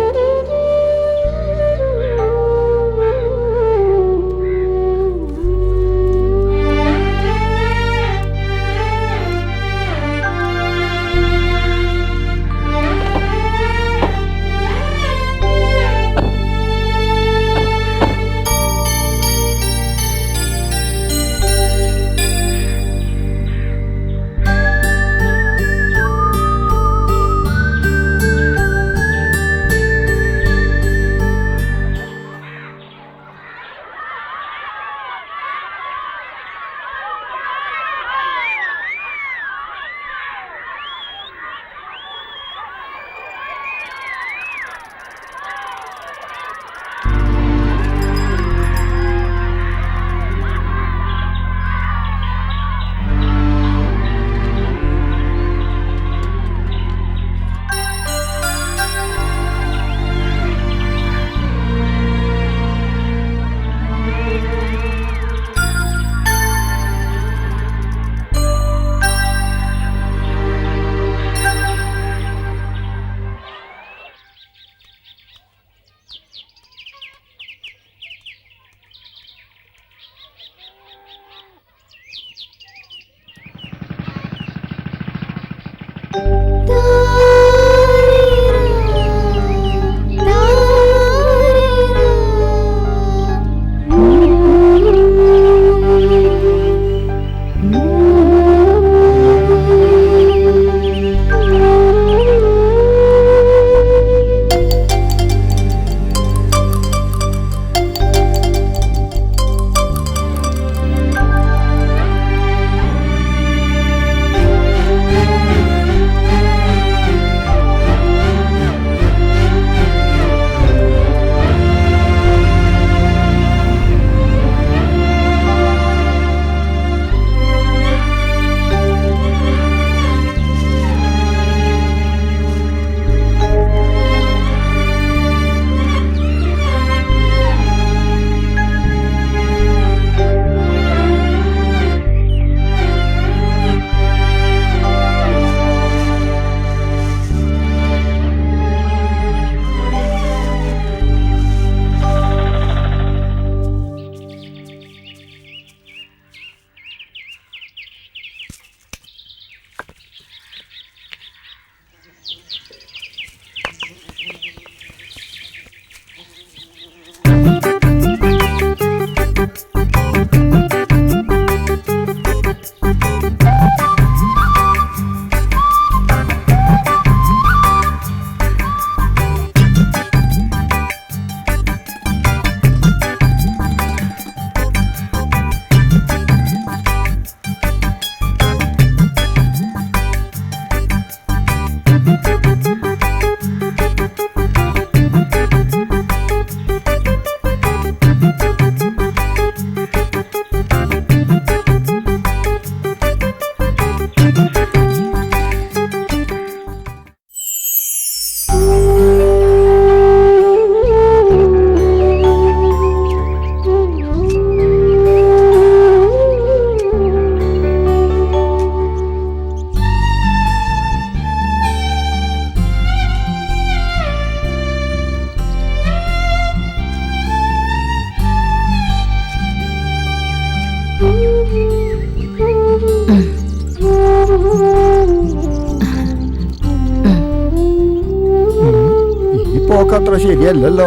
അത്ര ശരിയല്ലല്ലോ.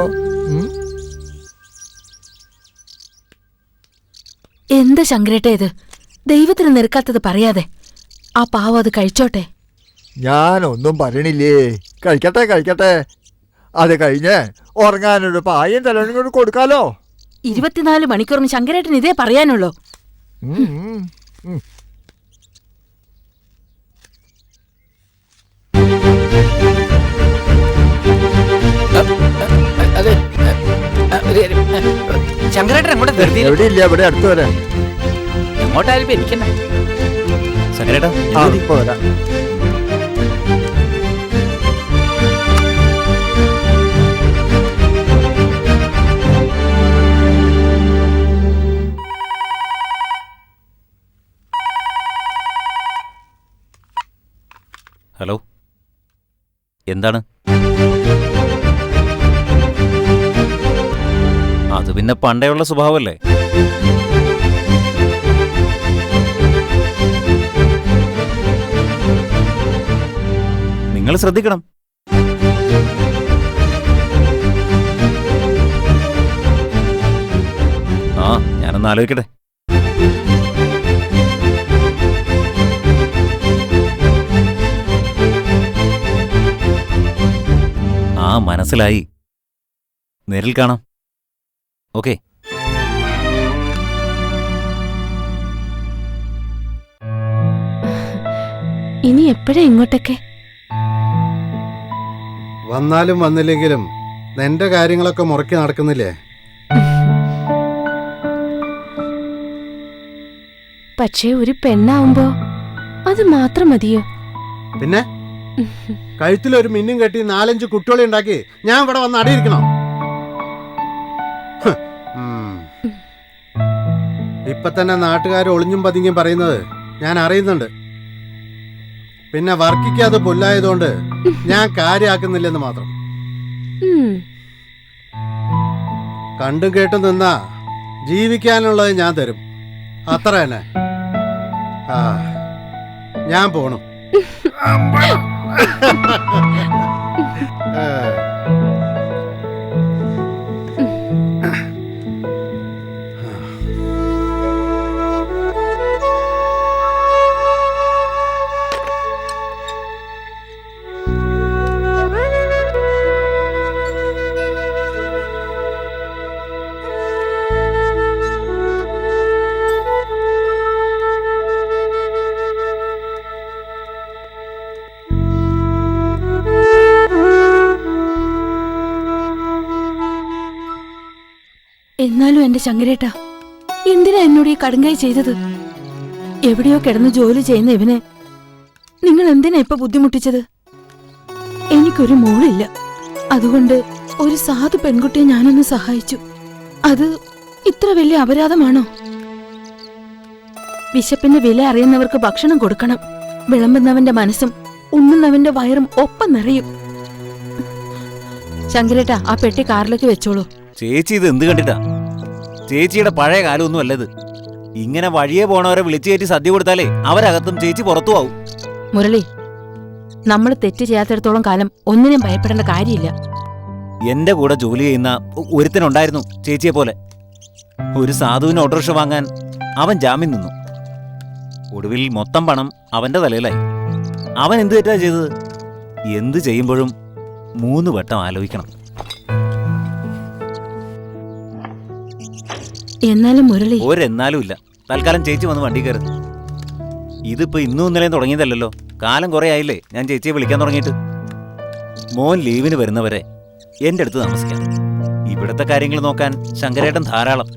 എന്താ ശങ്കരേട്ട ഇത്? ദൈവത്തിന് നിരക്കാത്തത് പറയാതെ ആ പാവം അത് കഴിച്ചോട്ടെ. ഞാനൊന്നും പറയണില്ലേ, കഴിക്കട്ടെ കഴിക്കട്ടെ. അത് കഴിഞ്ഞ് ഉറങ്ങാനൊരു പായും തലവനും കൂടി കൊടുക്കാലോ. 24 മണിക്കൂറും ശങ്കരേട്ടൻ ഇതേ പറയാനുള്ളൂ. ശങ്കരേട്ടൻ എങ്ങോട്ടാ ധൃതി? എവിടെയില്ല, ഇവിടെ അടുത്ത് വരാം. എങ്ങോട്ടായാലും എനിക്കണ്ട. ശങ്കരേട്ടാ ഇപ്പൊ വരാം. ഹലോ, എന്താണ്? അത് പിന്നെ പണ്ടേയുള്ള സ്വഭാവമല്ലേ. നിങ്ങൾ ശ്രദ്ധിക്കണം. ആ, ഞാനൊന്ന് ആലോചിക്കട്ടെ. ആ, മനസ്സിലായി. നേരിൽ കാണാം. ഓക്കെ. ഇനി എപ്പോഴാ ഇങ്ങോട്ടൊക്കെ? വന്നാലും വന്നില്ലെങ്കിലും നിന്റെ കാര്യങ്ങളൊക്കെ മുറക്കി നടക്കുന്നില്ലേ? പക്ഷേ ഒരു പെണ്ണാവുമ്പോ അത് മാത്രം മതിയോ? പിന്നെ കഴുത്തിലൊരു മിന്നും കെട്ടി 4-5 കുട്ടികളെ ഉണ്ടാക്കി ഞാൻ ഇവിടെ വന്ന് അടിയിരിക്കണം? ഇപ്പൊ തന്നെ നാട്ടുകാർ ഒളിഞ്ഞും പതിങ്ങും പറയുന്നത് ഞാൻ അറിയുന്നുണ്ട്. പിന്നെ വർക്കിക്ക് അത് പുല്ലായതുകൊണ്ട് ഞാൻ കാര്യമാക്കുന്നില്ലെന്ന് മാത്രം. കണ്ടും കേട്ടും നിന്നാ ജീവിക്കാനുള്ളത് ഞാൻ തരും, അത്ര തന്നെ. ആ, ഞാൻ പോണു. എന്നാലും എന്റെ ശങ്കരേട്ടാ, എന്തിനാ എന്നോട് ഈ കടുങ്കൈ ചെയ്തത്? എവിടെയോ കിടന്ന് ജോലി ചെയ്യുന്ന ഇവനെ നിങ്ങൾ എന്തിനാ ഇപ്പൊ ബുദ്ധിമുട്ടിച്ചത്? എനിക്കൊരു മോളില്ല, അതുകൊണ്ട് ഒരു സാധു പെൺകുട്ടിയെ ഞാനൊന്ന് സഹായിച്ചു. അത് ഇത്ര വലിയ അപരാധമാണോ? വിശപ്പിന്റെ വില അറിയുന്നവർക്ക് ഭക്ഷണം കൊടുക്കണം. വിളമ്പുന്നവന്റെ മനസ്സും ഉണ്ണുന്നവന്റെ വയറും ഒപ്പം നിറയും. ശങ്കരേട്ടാ, ആ പെട്ടി കാറിലേക്ക് വെച്ചോളൂ. ചേച്ചി ഇത് എന്ത് കണ്ടിട്ടാ? ചേച്ചിയുടെ പഴയ കാലമൊന്നും അല്ലത്. ഇങ്ങനെ വഴിയെ പോണവരെ വിളിച്ചു കയറ്റി സദ്യ കൊടുത്താലേ അവരകത്തും ചേച്ചി പുറത്തു ആവും. മുരളി, നമ്മൾ തെറ്റ് ചെയ്യാത്തിടത്തോളം കാലം ഒന്നിനും ഭയപ്പെടേണ്ട കാര്യമില്ല. എന്റെ കൂടെ ജോലി ചെയ്യുന്ന ഒരുത്തനുണ്ടായിരുന്നു ചേച്ചിയെ പോലെ. ഒരു സാധുവിന് ഓട്ടോറിക്ഷ വാങ്ങാൻ അവൻ ജാമ്യം നിന്നു. ഒടുവിൽ മൊത്തം പണം അവന്റെ തലയിലായി. അവൻ എന്ത് തെറ്റാ ചെയ്തത്? എന്ത് ചെയ്യുമ്പോഴും 3 വട്ടം ആലോചിക്കണം. എന്നാലും മുരളി, ഒരെന്നാലും ഇല്ല. തൽക്കാലം ചേച്ചി വന്ന് വണ്ടി കയറി. ഇതിപ്പോ ഇന്നും ഇന്നലെയും തുടങ്ങിയതല്ലോ. കാലം കുറെ ആയില്ലേ ഞാൻ ചേച്ചിയെ വിളിക്കാൻ തുടങ്ങിയിട്ട്. മോൻ ലീവിന് വരുന്നവരെ എന്റെ അടുത്ത് താമസിക്കാം. ഇവിടുത്തെ കാര്യങ്ങൾ നോക്കാൻ ശങ്കരേട്ടൻ ധാരാളം.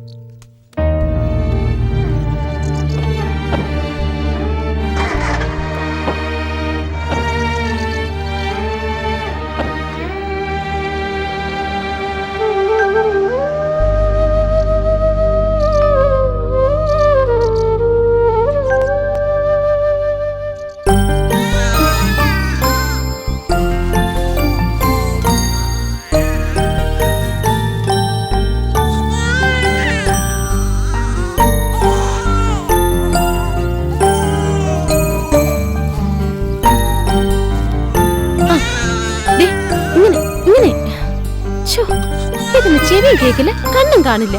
ഇതിന് ചെവിയും കേക്കില്ല, കണ്ണും കാണില്ല.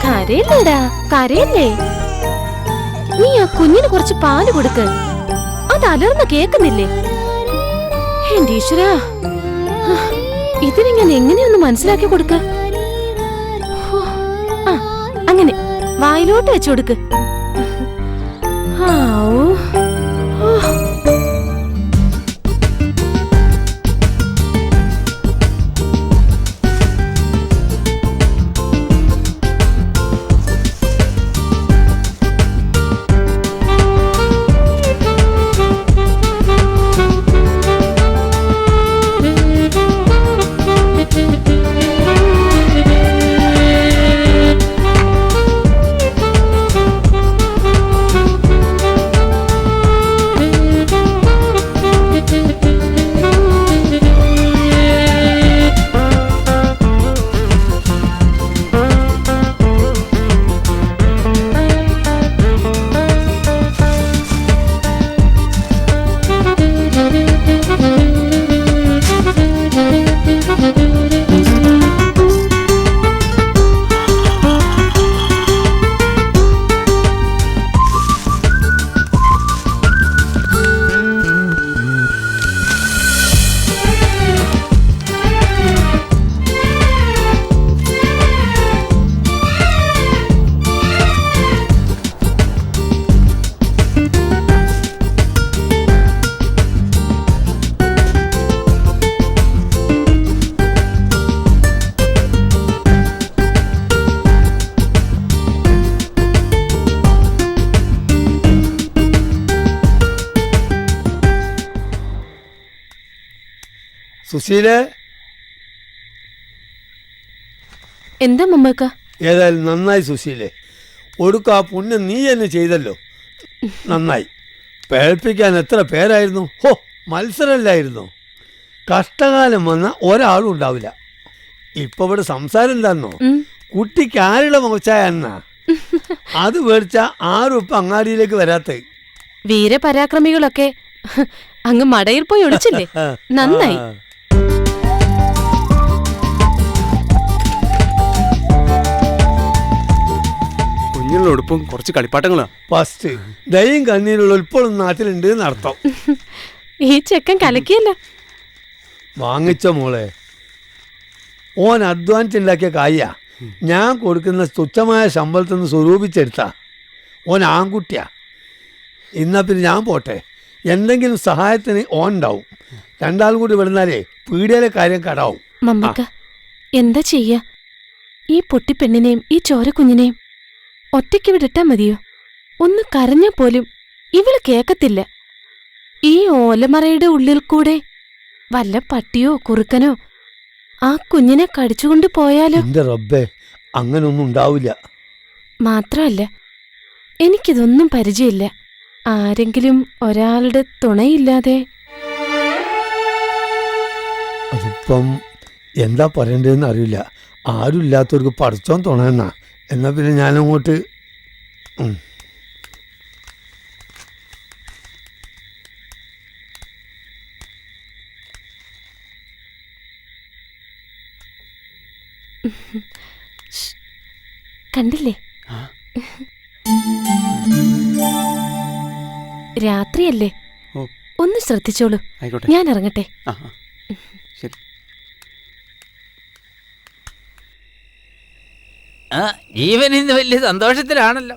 കരയില്ലേടാ, കരയില്ലേ? നീ ആ കുഞ്ഞിന് കുറച്ച് പാല് കൊടുക്ക്. അത് അലർന്ന് കേക്കുന്നില്ലേ? എന്റെ ഈശ്വരാ, ഇതിനെ ഞാൻ എങ്ങനെയൊന്ന് മനസ്സിലാക്കി കൊടുക്ക? അങ്ങനെ വായിലോട്ട് വെച്ചു കൊടുക്ക്. സുശീലേ, എന്താ മമ്മക്ക? ഏതായാലും നന്നായി സുശീലേ. ഒടുക്ക ആ പുണ്യം നീ തന്നെ ചെയ്തല്ലോ, നന്നായി. പേഴ്പ്പിക്കാൻ എത്ര പേരായിരുന്നു. ഹോ, മത്സരമല്ലായിരുന്നു. കഷ്ടകാലം വന്ന ഒരാളും ഉണ്ടാവില്ല. ഇപ്പൊ ഇവിടെ സംസാരം എന്താന്നോ, കുട്ടിക്ക് ആരുടെ മുഖച്ചായ എന്നാ അത് മേടിച്ച ആരും ഇപ്പൊ അങ്ങാടിയിലേക്ക് വരാത്ത. വീരപരാക്രമികളൊക്കെ അങ്ങ് മടയിൽ പോയി ഒളിച്ചില്ലേ? നന്നായി. കുഞ്ഞുള്ള ഉടുപ്പും കുറച്ച് കളിപ്പാട്ടങ്ങളാ. ഫസ്റ്റ് ദയും കണ്ണീരുള്ള ഇപ്പോഴും നാട്ടിലുണ്ട് എന്നർത്ഥം. ഈ ചെക്കൻ കലക്കിയല്ല. വാങ്ങിച്ച മോളെ, ഓൻ അധ്വാനിച്ചുണ്ടാക്കിയ കായ ഞാൻ കൊടുക്കുന്ന തുച്ഛമായ ശമ്പളത്തിൽ നിന്ന് സ്വരൂപിച്ചെടുത്താ. ഓൻ ആൺകുട്ടിയാ. എന്നാ പിന്നെ ഞാൻ പോട്ടെ, എന്തെങ്കിലും സഹായത്തിന് ഓൻ ഉണ്ടാവും. രണ്ടാളും കൂടി വിടുന്നാലേ പീടിയയിലെ കാര്യം കടാവും. മമ്മക്ക, എന്താ ചെയ്യാ? ഈ പൊട്ടിപ്പെണ്ണിനെയും ഈ ചോരക്കുഞ്ഞിനെയും ഒറ്റയ്ക്ക് വിടിട്ടാ മതിയോ? ഒന്ന് കരഞ്ഞാ പോലും ഇവള് കേക്കത്തില്ല. ഈ ഓലമറയുടെ ഉള്ളിൽ കൂടെ വല്ല പട്ടിയോ കുറുക്കനോ ആ കുഞ്ഞിനെ കടിച്ചുകൊണ്ട് പോയാലോ? എന്റെ റബ്ബേ, അങ്ങനൊന്നും ഉണ്ടാവില്ല. മാത്രമല്ല, എനിക്കിതൊന്നും പരിചയമില്ല. ആരെങ്കിലും ഒരാളുടെ തുണയില്ലാതെ. അതിപ്പം എന്താ പറയണ്ടതെന്ന് അറിയില്ല. ആരും ഇല്ലാത്തവർക്ക് പഠിച്ചോൻ തുണയെന്നാ. എന്നാ പിന്നെ ഞാനങ്ങോട്ട് കണ്ടില്ലേ? രാത്രിയല്ലേ, ഒന്ന് ശ്രദ്ധിച്ചോളൂ. ഞാൻ ഇറങ്ങട്ടെ. ജീവൻ ഇന്ന് വലിയ സന്തോഷത്തിലാണല്ലോ.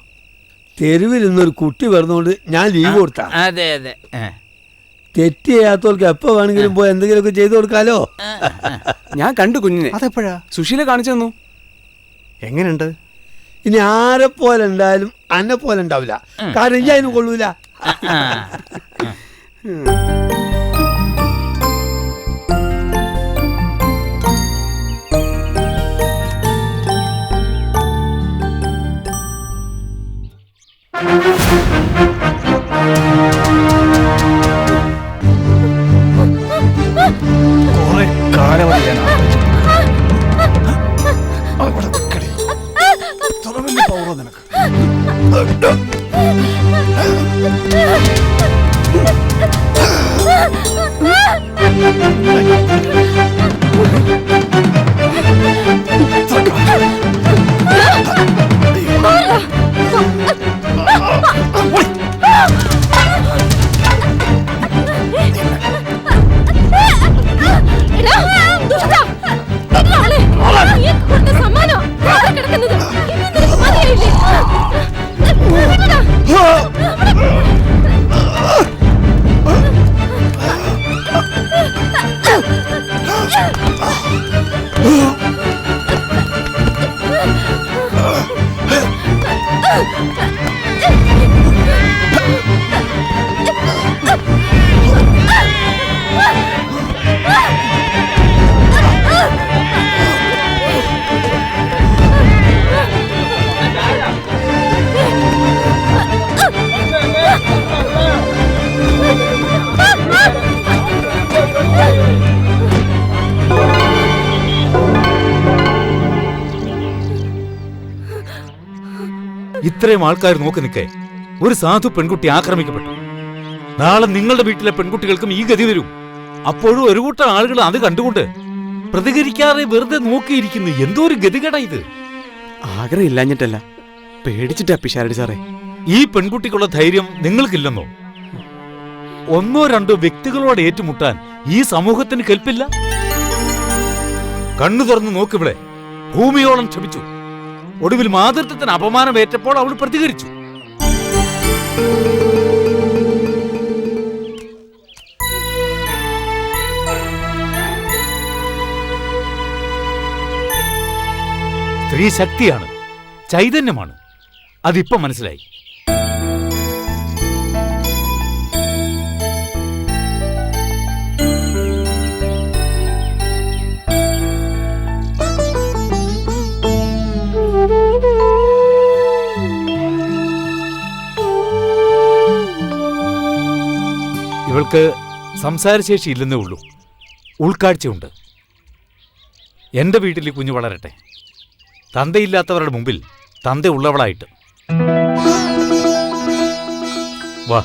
തെരുവിൽ നിന്നൊരു കുട്ടി വരുന്നോണ്ട് ഞാൻ ലീവ് കൊടുത്താ. അതെ അതെ, തെറ്റ് ചെയ്യാത്തവർക്ക് എപ്പോ വേണമെങ്കിലും പോയി എന്തെങ്കിലുമൊക്കെ ചെയ്തു കൊടുക്കാലോ. ഞാൻ കണ്ടു കുഞ്ഞിനെ. അതെപ്പോഴാ? സുശീല കാണിച്ചു തന്നു. എങ്ങനെയുണ്ട്? ഇനി ആരെ പോലെ ഉണ്ടായാലും അന്നെ പോലെ ഉണ്ടാവില്ല. കാരണം ഇനി അതിന് കൊള്ളൂല. കുറെ കാലമായി ഞാൻ നിനക്ക് ഇത്രയും ആൾക്കാർ നോക്കി നിൽക്കേ ഒരു സാധു പെൺകുട്ടി ആക്രമിക്കപ്പെട്ടു. നാളെ നിങ്ങളുടെ വീട്ടിലെ പെൺകുട്ടികൾക്കും ഈ ഗതി വരും. അപ്പോഴും ഒരു കൂട്ടം ആളുകൾ അത് കണ്ടുകൊണ്ട് പ്രതികരിക്കാതെ വെറുതെ നോക്കിയിരിക്കുന്നു. എന്തോ ഒരു ഗതികേടാ ഇത്. ആഗ്രഹം ഇല്ലാഞ്ഞിട്ടല്ല, പേടിച്ചിട്ടാ പിഷാരടി സാറേ. ഈ പെൺകുട്ടിക്കുള്ള ധൈര്യം നിങ്ങൾക്കില്ലെന്നോ? ഒന്നോ രണ്ടോ വ്യക്തികളോട് ഏറ്റുമുട്ടാൻ ഈ സമൂഹത്തിന് കെൽപ്പില്ല. കണ്ണു തുറന്ന് നോക്കിവിടെ ഭൂമിയോളം ക്ഷമിച്ചു. ഒടുവിൽ മാതൃത്വത്തിന് അപമാനമേറ്റപ്പോൾ അവൾ പ്രതികരിച്ചു. സ്ത്രീ ശക്തിയാണ്, ചൈതന്യമാണ്. അതിപ്പോ മനസ്സിലായി. ഇവൾക്ക് സംസാരശേഷി ഇല്ലെന്നേ ഉള്ളൂ, ഉൾക്കാഴ്ചയുണ്ട്. എന്റെ വീട്ടിൽ ഈ കുഞ്ഞു വളരട്ടെ, തന്തയില്ലാത്തവരുടെ മുമ്പിൽ തന്തയുള്ളവളായിട്ട്. വാ.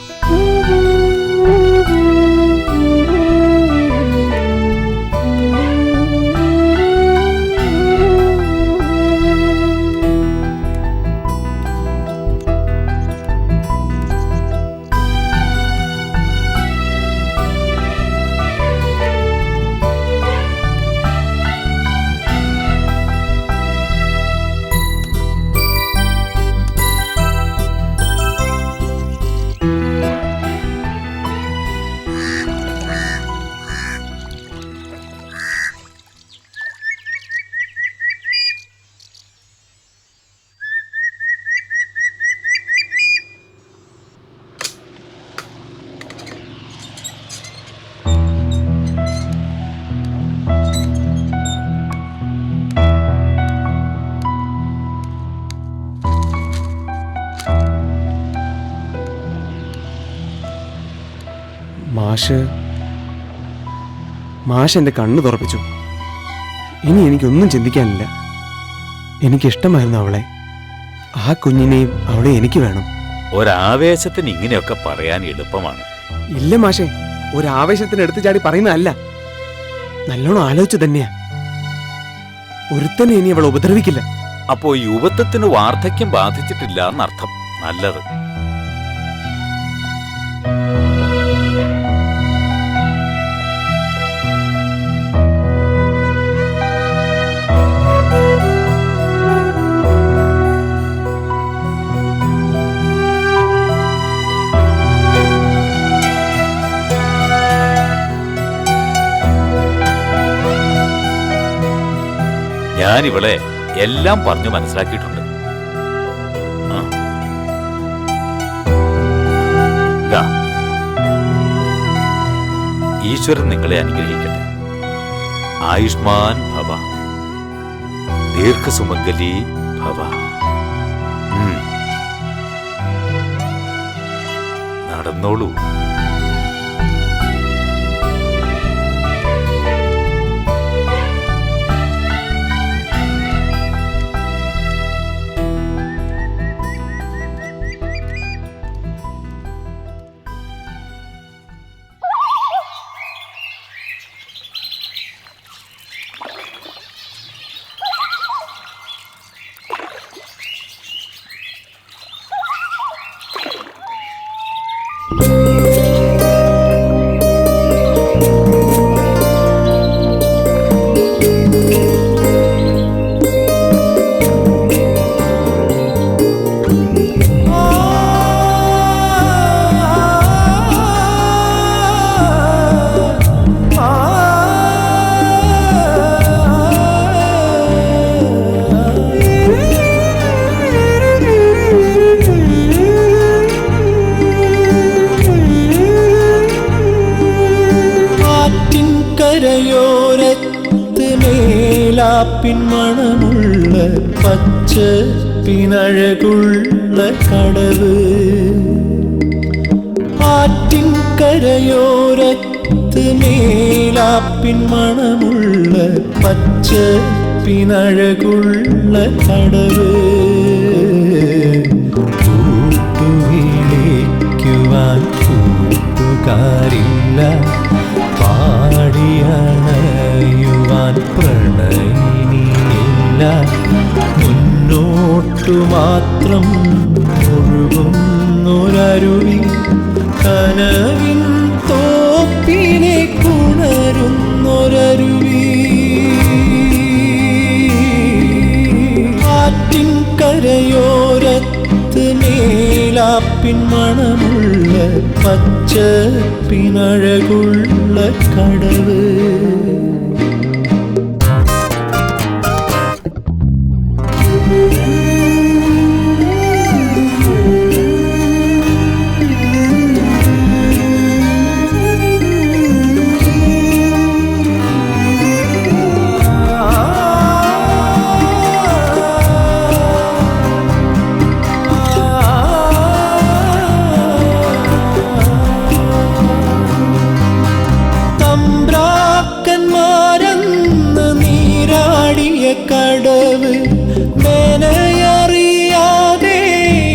മാഷ് എൻ്റെ കണ്ണ് തുറപ്പിച്ചു. ഇനി എനിക്കൊന്നും ചിന്തിക്കാനില്ല. എനിക്കിഷ്ടമായിരുന്നു അവളെ. ആ കുഞ്ഞിനെയും അവളെ എനിക്ക് വേണം. ഒരാവേശത്തിന് ഇങ്ങനെയൊക്കെ പറയാൻ എളുപ്പമാണ്. ഇല്ല മാഷേ, ഒരാവേശത്തിന് എടുത്തു ചാടി പറയുന്നതല്ല. നല്ലോണം ആലോചിച്ചു തന്നെയാ. ഒരുത്തനെ ഇനി അവൾ ഉപദ്രവിക്കില്ല. അപ്പോ യുവത്വത്തിന് വാർദ്ധക്യം ബാധിച്ചിട്ടില്ല എന്നർത്ഥം. നല്ലത്. ഞാനിവളെ എല്ലാം പറഞ്ഞു മനസ്സിലാക്കിയിട്ടുണ്ട്. ഈശ്വരൻ നിങ്ങളെ അനുഗ്രഹിക്കട്ടെ. ആയുഷ്മാൻ ഭവ, ദീർഘസുമംഗലി ഭവ. നടന്നോളൂ. കരയോരത്ത് മേലാപ്പിൻ മണമുള്ള പച്ച പിനഴകുള്ള കടവ് ആറ്റിൻ കരയോരത്ത് മേലാപ്പിൻ മണമുള്ള പച്ച പിനഴകുള്ള കടവ് കൂട്ടുവിളിക്കുവാൻ കൂട്ടുകാരില്ല പാടിയണയുവാൻ പ്രണയിനിയില്ല മുന്നോട്ടു മാത്രം ഒഴുകുന്നൊരരുവി കനവിൻ തോപ്പിനെ കുണരുന്നൊരരുവി ആറ്റിൻ കരയോരത്ത് മേലാപ്പിൻ മണമുള്ള പച്ച പിനഴകുള്ള കടവ് കടവ് മേനയറിയാതെ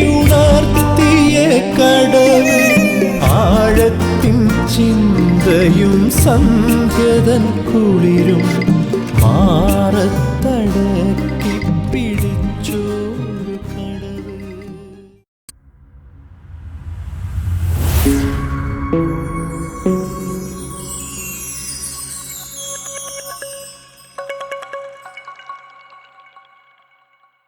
ഉണർത്തിയ കടവ് ആഴത്തിൻ ചിന്തയും സന്ധ്യതൻ കുളിരും